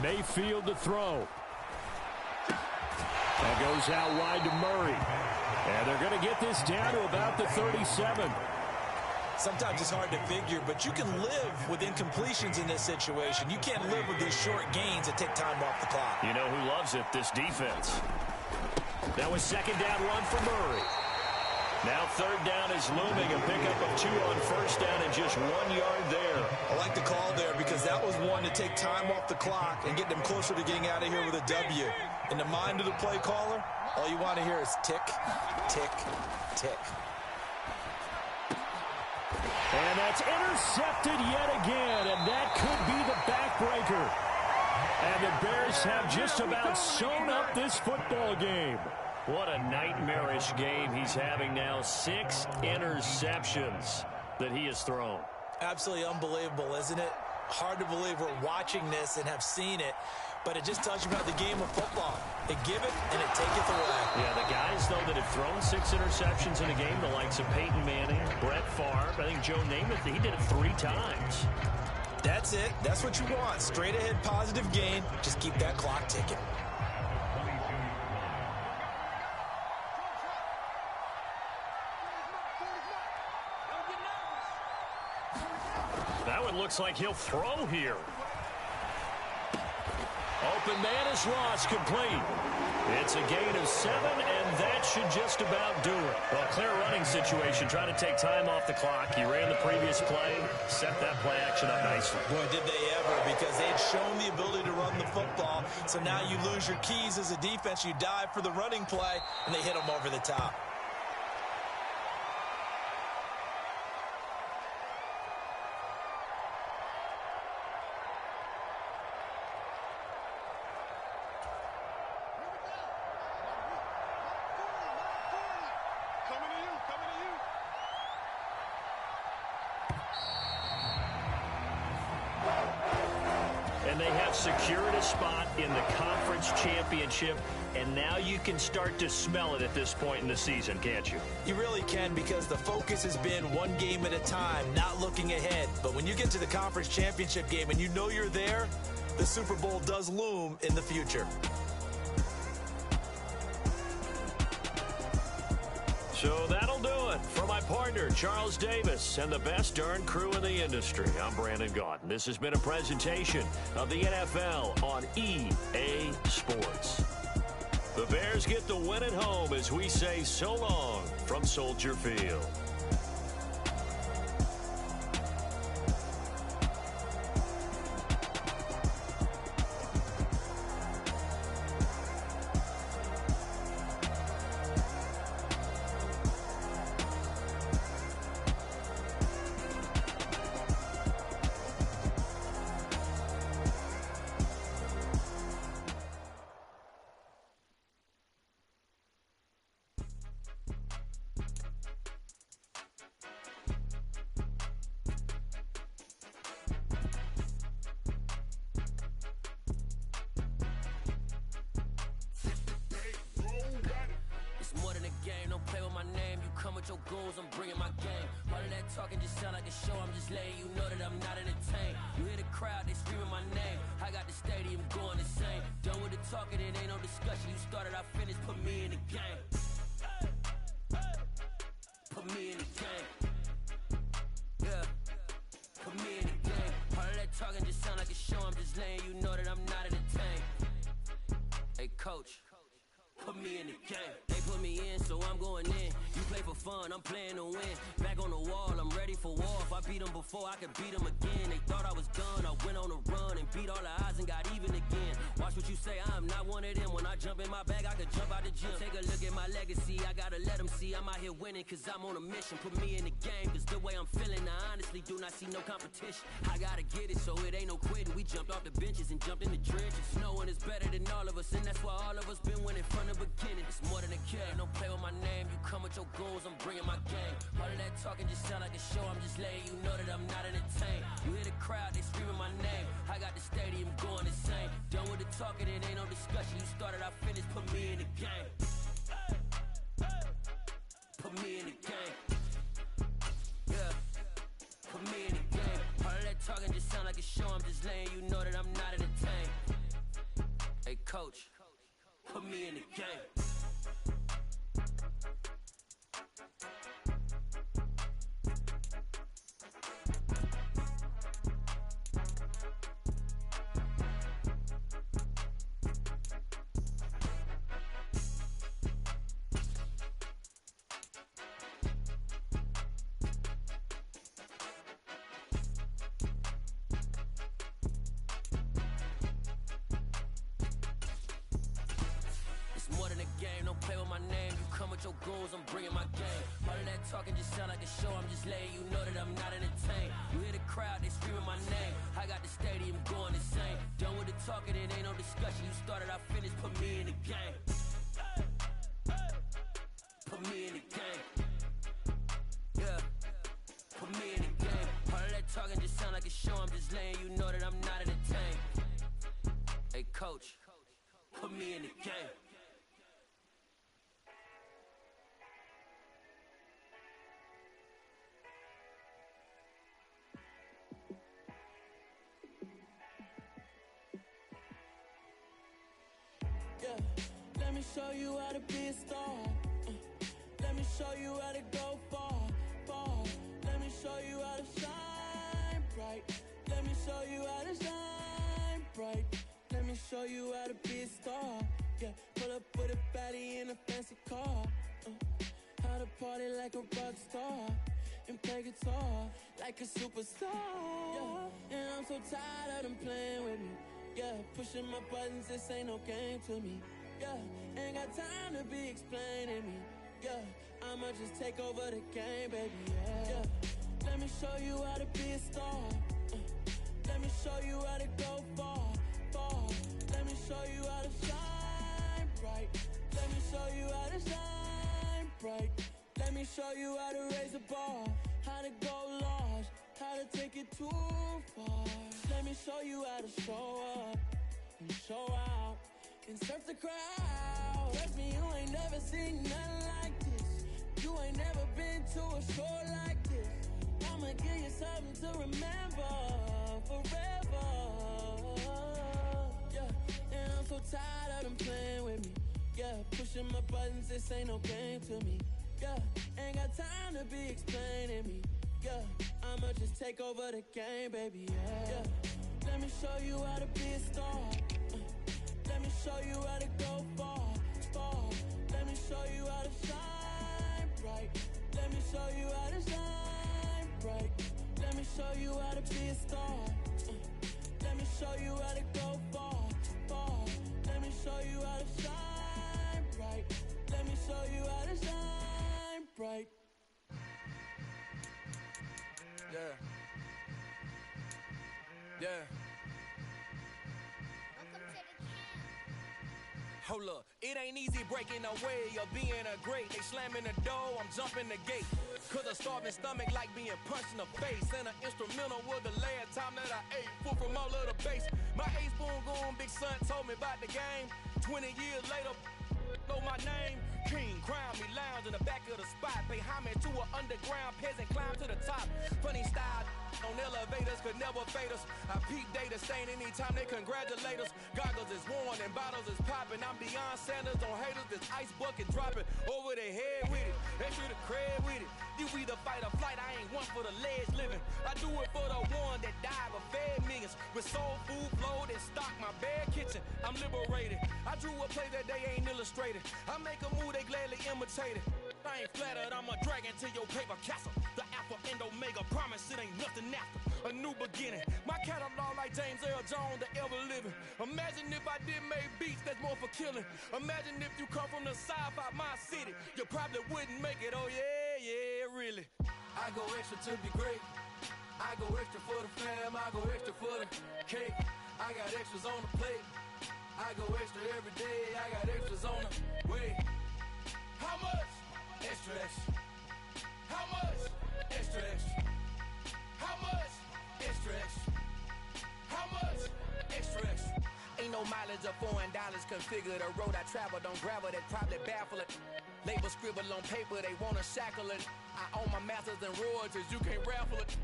Mayfield to throw. That goes out wide to Murray. And they're going to get this down to about the 37. Sometimes it's hard to figure, but you can live with incompletions in this situation. You can't live with these short gains that take time off the clock. You know who loves it? This defense. That was 2nd down run for Murray. Now 3rd down is looming. A pickup of 2 on 1st down and just 1 yard there. I like the call there, because that was one to take time off the clock and get them closer to getting out of here with a W. In the mind of the play caller, all you want to hear is tick, tick, tick. And that's intercepted yet again, and that could be the backbreaker. And the Bears have just about sewn up this football game. What a nightmarish game he's having now. 6 interceptions that he has thrown. Absolutely unbelievable, isn't it? Hard to believe we're watching this and have seen it, but it just tells you about the game of football. They give it and it taketh away. Yeah, the guys, though, that have thrown 6 interceptions in a game, the likes of Peyton Manning, Brett Favre, I think Joe Namath, he did it 3 times. That's it. That's what you want. Straight ahead positive gain. Just keep that clock ticking. That one looks like he'll throw here. Open man is lost, complete. It's a gain of 7, and that should just about do it. Well, clear running situation, trying to take time off the clock. He ran the previous play, set that play action up nicely. Boy, did they ever, because they had shown the ability to run the football. So now you lose your keys as a defense. You dive for the running play, and they hit them over the top. And they have secured a spot in the conference championship, and now you can start to smell it at this point in the season, can't you? You really can, because the focus has been one game at a time, not looking ahead. But when you get to the conference championship game and you know you're there, the Super Bowl does loom in the future. So that'll do it. For my partner, Charles Davis, and the best darn crew in the industry, I'm Brandon Gaudin. This has been a presentation of the NFL on EA Sports. The Bears get the win at home as we say so long from Soldier Field. Your goals, I'm bringing my game. All of that talking just sound like a show. I'm just letting you know that I'm not entertained. You hear the crowd, they screaming my name. I got the stadium going insane. Done with the talking, it ain't no discussion. You started, I finished, put me in the game. Put me in the game. Yeah, put me in the game. All of that talking just sound like a show. I'm just letting you know that I'm not entertained. Hey, coach, put me in the game. put me in, so I'm going in. You play for fun, I'm playing to win. Back on the wall, I'm ready for war. If I beat them before, I could beat them again. They thought I was done, I went on a run and beat all the odds and got even again. Watch what you say, I'm not one of them. When I jump in my bag, I could jump out the gym. Take a look at my legacy, I gotta let them see I'm out here winning, cause I'm on a mission. Put me in the game, cause the way I'm feeling, I honestly do not see no competition. I gotta get it, so it ain't no quitting. We jumped off the benches and jumped in the trenches. No one is better than all of us, and that's why all of us been winning from the beginning. It's more than a game, don't play with my name. You come with your goons, I'm bringing my game. All of that talking just sound like a show, I'm just letting you know that I'm not entertained. You hear the crowd, they screaming my name. I got the stadium going insane. Done with the talking, it ain't no discussion. You started, I finished, put me in the game. Put me in the game. Yeah, put me in the game. All of that talking just sound like a show, I'm just letting you know that I'm not entertained. Hey coach, put me in the game. Your goons, I'm bringing my game. All of that talking just sound like a show, I'm just letting you know that I'm not entertained. You hear the crowd, they screaming my name. I got the stadium going insane. Done with the talking, it ain't no discussion. You started, I finished, put me in the game. Put me in the game. Yeah, put me in the game. All of that talking just sound like a show, I'm just letting you know that I'm not entertained. Hey coach, put me in the game. Let me show you how to be a star. Let me show you how to go far, far. Let me show you how to shine bright. Let me show you how to shine bright. Let me show you how to be a star. Yeah, pull up with a baddie in a fancy car. How to party like a rock star and play guitar like a superstar. Yeah, and I'm so tired of them playing with me. Yeah, pushing my buttons, this ain't no game to me. Yeah, ain't got time to be explaining me. Yeah, I'ma just take over the game, baby. Yeah, let me show you how to be a star. Let me show you how to go far, far. Let me show you how to shine bright. Let me show you how to shine bright. Let me show you how to raise the bar, how to go large, how to take it too far. Let me show you how to show up and show out and surf the crowd. Trust me, you ain't never seen nothing like this. You ain't never been to a show like this. I'ma give you something to remember forever. Yeah, and I'm so tired of them playing with me. Yeah, pushing my buttons, this ain't no game to me. Yeah, ain't got time to be explaining me. Yeah, I'ma just take over the game, baby. Yeah, let me show you how to be a star. Let me show you how to go far, far. Let me show you how to shine bright. Let me show you how to shine bright. Let me show you how to be a star. Let me show you how to go far, far. Let me show you how to shine bright. Let me show you how to shine bright. Yeah. Yeah. Hold up, it ain't easy breaking away or being a great. They slamming the door, I'm jumping the gate. Cause a starving stomach like being punched in the face. And an instrumental was the last time that I ate. Full from all of the bass. My ace boom goon big son told me about the game. 20 years later, know my name. King, crown me, lounge in the back of the spot. Pay homage to an underground peasant, climb to the top. Funny style on elevators could never fade us. I peep data stain anytime they congratulate us. Goggles is worn and bottles is popping. I'm beyond Sanders on haters. This ice bucket dropping over their head with it. They should have cred with it. You either fight or flight. I ain't one for the ledge living. I do it for the one that died but fed millions. greatest. With soul food flowed and stock my bare kitchen. I'm liberated. I drew a play that they ain't illustrated. I make a move, they gladly imitate it. I ain't flattered, I'm a dragon to your paper castle. The alpha and omega, promise it ain't nothing after. A new beginning. My catalog like James Earl Jones, the ever living. Imagine if I did make beats that's more for killing. Imagine if you come from the south out my city. You probably wouldn't make it, oh yeah, really. I go extra to be great. I go extra for the fam, I go extra for the cake. I got extras on the plate. I go extra every day, I got extras on the way. How much? Extra, extra. How much? Extra, extra. How much? Extra, extra. How much? Extra, extra. Ain't no mileage of $4 configure the road I travel. Don't gravel, that probably baffle it. Label scribble on paper, they wanna shackle it. I own my masters and royalties, you can't raffle it.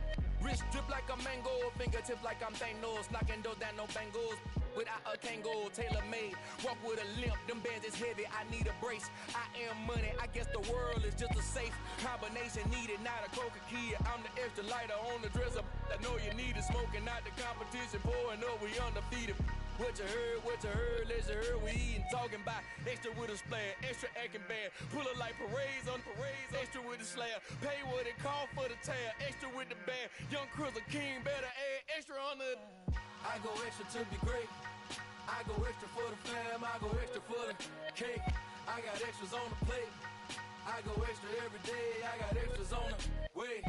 Wrist drip like a mango, fingertips like I'm Thanos. Knocking doors down, no bangles. Without a Kango, tailor-made. Walk with a limp, them bands is heavy, I need a brace. I am money, I guess the world is just a safe combination needed, not a coca key. I'm the extra lighter on the dresser. I know you need it, smoking out the competition, pouring up, we undefeated. What you heard, let's heard, we eating, talking about extra with a splash, extra acting bad. Pull it like parades on parades, extra with the slab. Pay what it cost for the tab, extra with the band. Young Chris, a king, better add extra on the... I go extra to be great. I go extra for the fam, I go extra for the cake. I got extras on the plate. I go extra every day, I got extras on the way.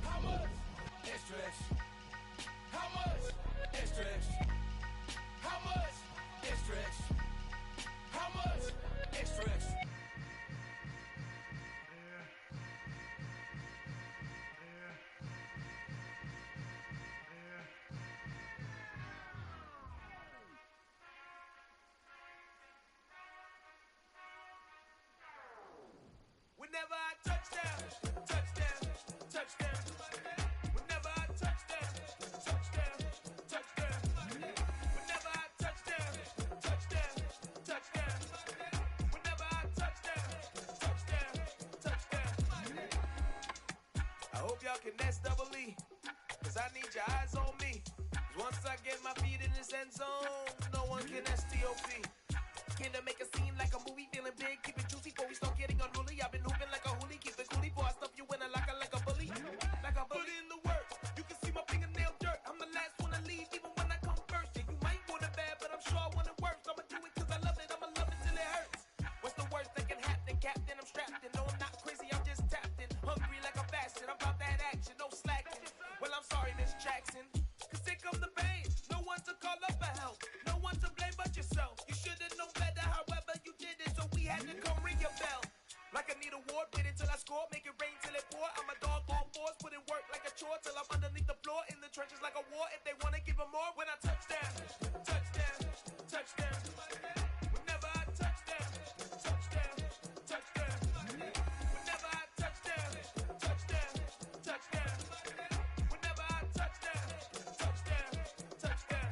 How much? Extra, extra. How much? Extra, extra. How much? Extra, extra. How much? Extra, extra. Whenever I touchdown, touchdown, touchdown. Whenever I touchdown, touchdown, touchdown. Whenever I touchdown, touchdown, touchdown. Whenever I touchdown, touchdown, touchdown. I hope y'all can S-double-E, cause I need your eyes on me. Cause once I get my feet in this end zone, no one can S-T-O-P. Came to make a scene like a movie, feeling big, keep it juicy before we start getting unruly. I've been hooping like a hoolie, keep it coolie before I stuff you in a locker like a bully. Like a bully. Put in the work, you can see my fingernail dirt. I'm the last one to leave, even when I come first. Yeah, you might want it bad, but I'm sure I want it worse. I'ma do it cause I love it, I'ma love it till it hurts. What's the worst that can happen, Captain? I'm strapped in, no I'm not crazy, I'm just tapped in. Hungry like a bastard, I'm about that action, no slacking. Well, I'm sorry, Miss Jackson, cause here come the pain. No one to call up for help, no one to blame but yourself. You should've known better, however you did it, so we had to come ring your bell. Like I need a award, wait until I score, make it rain till it pour. I'm a dog on fours, put in work like a chore till I'm underneath the floor, in the trenches like a war. If they wanna give them more, when I touchdown, touchdown, touchdown. Whenever I touchdown, touchdown, touchdown. Whenever I touchdown, touchdown, touchdown. Whenever I touchdown, touchdown, touchdown.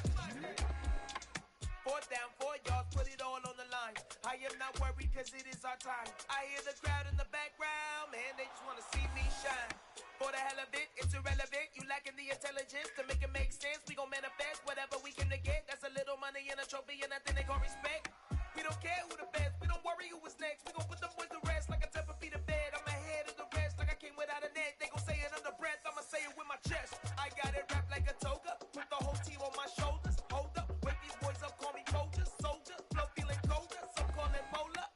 4th down, 4 yards, put it all on the line. I am not worried cause it is our time. I hear the crowd in the background, man, they just wanna see me shine. For the hell of it, it's irrelevant. You lacking the intelligence to make it make sense. We gon' manifest whatever we came to get. That's a little money and a trophy and nothing they gon' respect. We don't care who the best, we don't worry who was next. We gon' put them boys to rest like a 10 feet of bed. I'm ahead of the rest like I came without a net. They gon' say it under breath, I'ma say it with my chest. I got it wrapped like a toga, put the whole team on my shoulders. Hold up, wake these boys up, call me Folger, soldier. Flow feeling colder, some call it polar.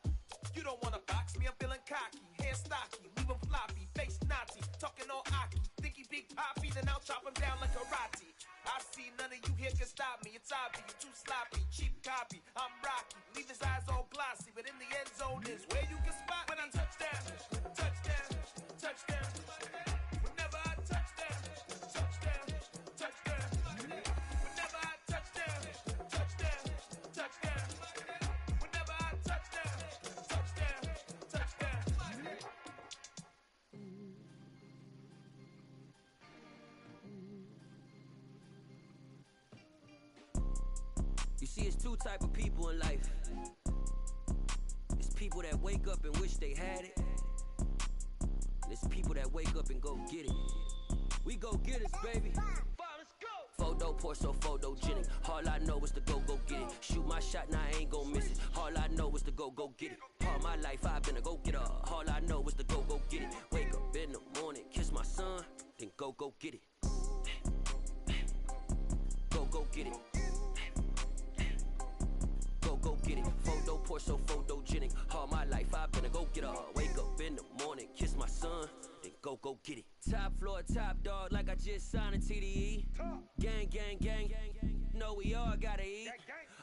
You don't wanna box me, I'm feeling cocky. Hair stocky, leave him floppy, face naughty. Talking all aki, think he big poppy, then I'll chop him down like karate. I see none of you here can stop me. It's obvious, you too sloppy, cheap copy. I'm rocky, leave his eyes all glossy, but in the end zone is where you can spot when I touchdown, touchdown, touchdown. Whenever I touchdown, touchdown, touchdown. Whenever I touchdown, touchdown, touchdown. Whenever I touchdown, touchdown, touchdown. You see, it's two type of people in life. It's people that wake up and wish they had it. And it's people that wake up and go get it. We go get it, baby. 4 dope pour so photogenic. All I know is to go get it. Shoot my shot, now I ain't gon' miss it. All I know is to go get it. All my life I've been a go-getter. All I know is to go get it. Wake up in the morning, kiss my son, then go get it. Go get it. Go get it. Photo pour so photogenic. All my life I've been a go-getter. Wake up in the morning, kiss my son, then go get it. Top floor, top dog, like I just signed a TDE. Gang, gang, gang, gang. Know we all gotta eat.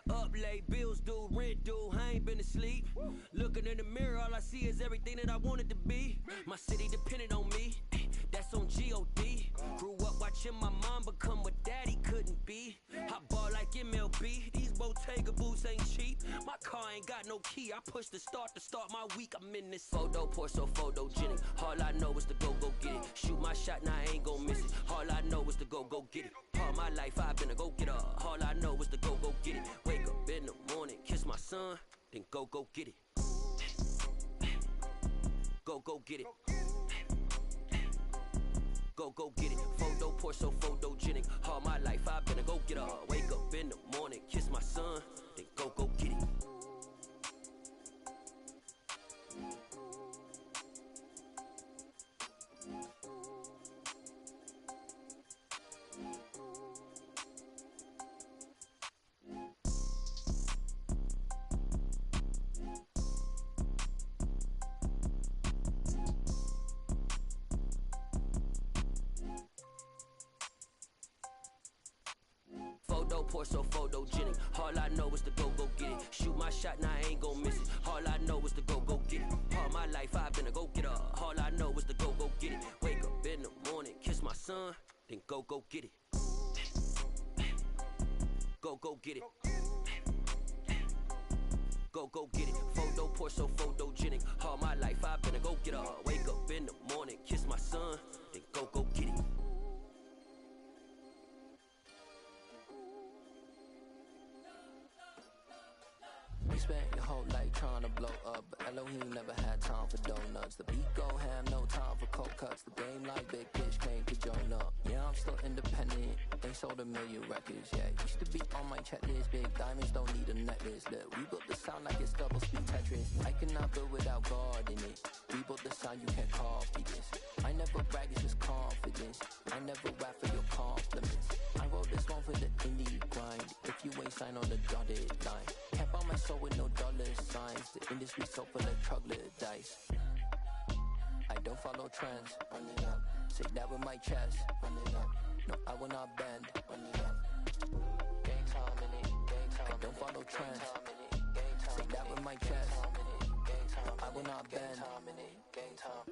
Up late, bills due, rent due, I ain't been asleep. Looking in the mirror, all I see is everything that I wanted to be. My city depended on me, that's on G.O.D. Grew up watching my mom become what daddy couldn't be. I ball like MLB, these Bottega boots ain't cheap. My car ain't got no key, I push the start to start my week. I'm in this photo pour so photogenic. All I know is to go get it. Shoot my shot, now I ain't gon' miss it. All I know is to go get it. All my life I've been a go-getter. All I know is to go get it. Wake up in the morning, kiss my son, then go get it. Go get it. Go get it. Photo pour so photogenic. All my life I've been a go-getter. Wake up in the morning, kiss my son, then go get it. Photo pour so photogenic. All I know is to go get it. Shoot my shot, now I ain't gon' miss it. All I know is to go get it. All my life I've been a go-getter. All I know is to go get it. Wake up in the morning, kiss my son, then go get it. Go get it. Go get it. Photo pour so photogenic. All my life I've been a go-getter. Wake up in the morning, kiss my son, then go get it. We spent your whole life trying to blow up, but Elohim never had time for donuts. The beat go ham, no time for cold cuts. The game like big bitch came to join up. Yeah, I'm still independent. They sold 1 million records. Yeah, used to be on my checklist. Big diamonds don't need a necklace. Look, we built the sound like it's double speed Tetris. I cannot build without God in it. We built the sound, you can't copy this. I never brag, it's just confidence. I never rap for your compliments. I wrote this one for the indie grind. If you ain't signed on the dotted line, can't buy my soul with no dollar signs. The industry so full of troglodytes. I don't follow trends. Run it up. Say that with my chest. Run it up. No, I will not bend. Run it up. Gang time in it. Gang time. I don't follow trends. Say that with my chest. No, I will not bend. Gang time.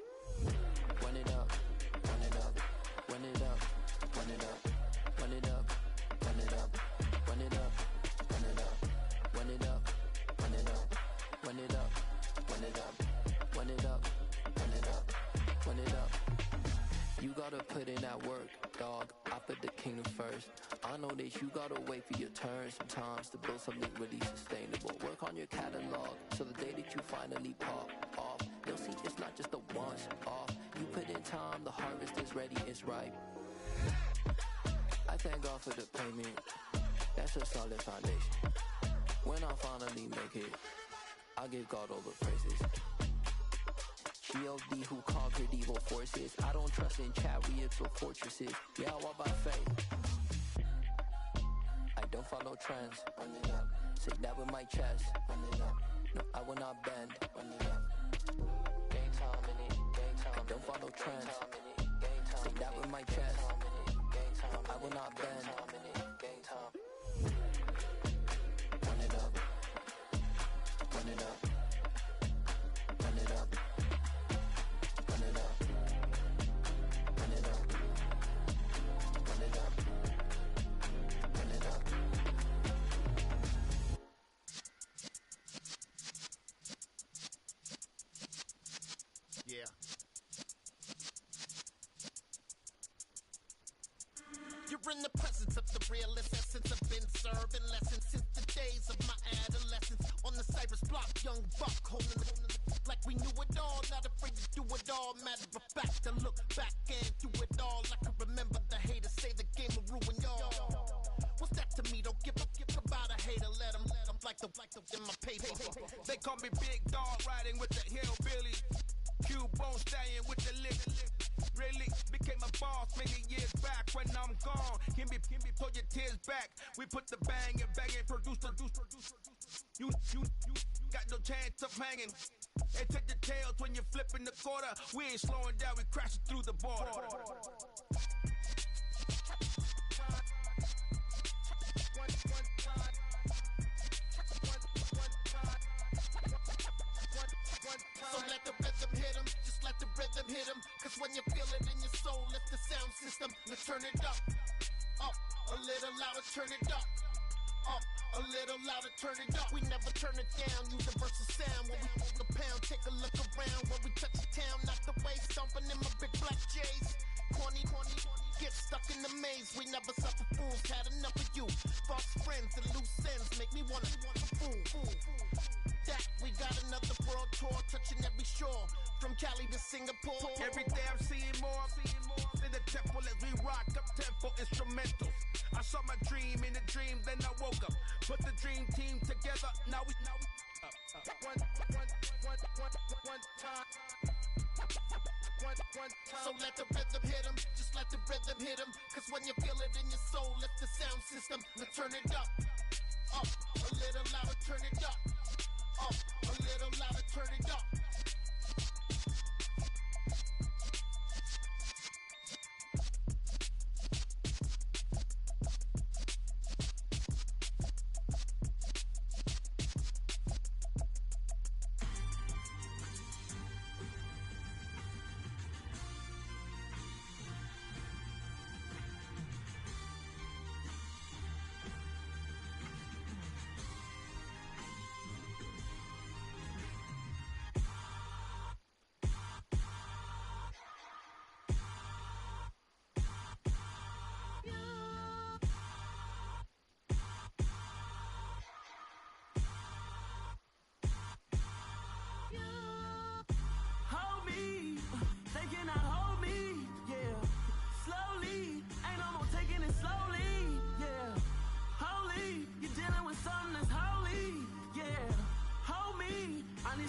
Run it up. Run it up. Run it up. Run it up. Run it up. Run it up. Run it up. Run it up. Run it up. Run it up. Run it up. Run it up. Run it up. Run it up. Run it up. You gotta put in that work, dog. I put the kingdom first. I know that you gotta wait for your turn sometimes to build something really sustainable. Work on your catalog, so the day that you finally pop off, you'll see it's not just a once off. You put in time, the harvest is ready, it's ripe. I thank God for the payment. That's a solid foundation. When I finally make it, I'll give God all the praises. G.O.D. who conquered evil forces. I don't trust in chariots or fortresses. Yeah, I walk by faith. I don't follow trends. Run it up. Say that with my chest. Run it up. No, I will not bend. Run it up. Gang time in it. Gang time. I don't follow trends. Say that with my chest. No, I will not bend. Gang time. Run it up. Run it up. Run it up. Run it up. Run it up. Run it up. Run it up. Yeah. You're in the presence of the realest essence. I've been serving lessons since the days of my adolescence. On the Cypress block, young buck holding the like we knew it all, not afraid to do it all. Matter of fact, to look back and do it all. I can remember the haters say the game will ruin y'all. like the in my paper. They call me Big Dog, riding with the hillbillies. Cube-bone stallion with the lick. Really became a boss many years back. When I'm gone, give me pull your tears back. We put the bang and bang and produce. You got no chance of hanging. And take the tails when you're flipping the quarter. We ain't slowing down, we crashing through the border. So let the rhythm hit him, just let the rhythm hit him. Cause when you feel it in your soul, lift the sound system. Let's turn it up, a little louder, turn it up. A little louder, turn it up. We never turn it down, universal sound. When we move the pound, take a look around. When we touch the town, knock the waist, stomping in my big black J's. Corny, get stuck in the maze. We never suffer fools, had enough of you. False friends and loose ends make me wanna fool. That we got another world tour, touching every shore, from Cali to Singapore. Every day I'm seeing more in the temple as we rock up tempo instrumentals. I saw my dream in a dream, then I woke up. Put the dream team together, now we one time. So let the rhythm hit him, just let the rhythm hit him. Cause when you feel it in your soul, lift the sound system. Let's turn it up, a little louder, turn it up. A little louder, turn it up.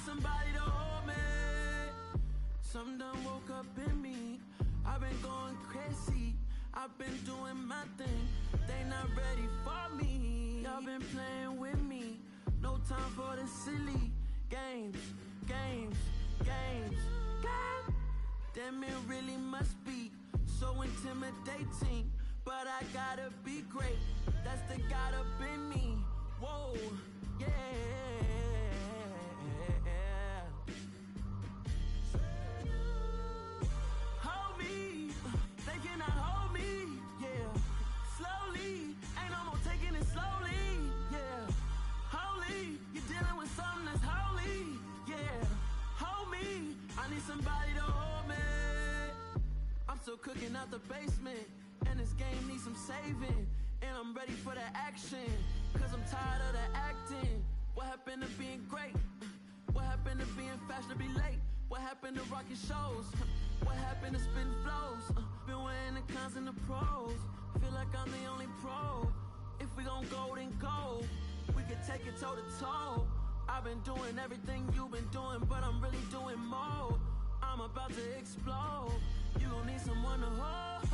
Somebody to hold me. Some done woke up in me. I've been going crazy. I've been doing my thing. They not ready for me. Y'all been playing with me. No time for the silly games. Damn, it really must be so intimidating. But I gotta be great. That's the God up in me. Whoa, yeah. Hold me, they cannot hold me, yeah. Slowly, ain't no more taking it slowly, yeah. Holy, you're dealing with something that's holy, yeah. Hold me, I need somebody to hold me. I'm still cooking out the basement, and this game needs some saving. And I'm ready for the action, cause I'm tired of the acting. What happened to being great? What happened to being fashionably late? What happened to rocking shows? What happened to spitting flows? Been wearing the cons and the pros. Feel like I'm the only pro. If we gon' go, then go. We could take it toe to toe. I've been doing everything you've been doing, but I'm really doing more. I'm about to explode. You gon' need someone to hold.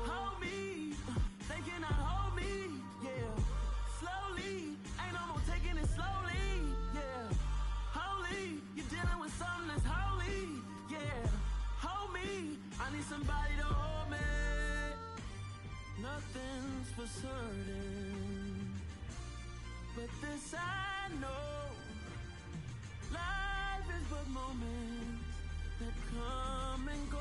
Hold me. They cannot hold me, yeah. Slowly, ain't no more taking it slowly, yeah. Holy, you're dealing with something that's holy, yeah. Hold me, I need somebody to hold me. Nothing's for certain, but this I know. Life is but moments that come and go.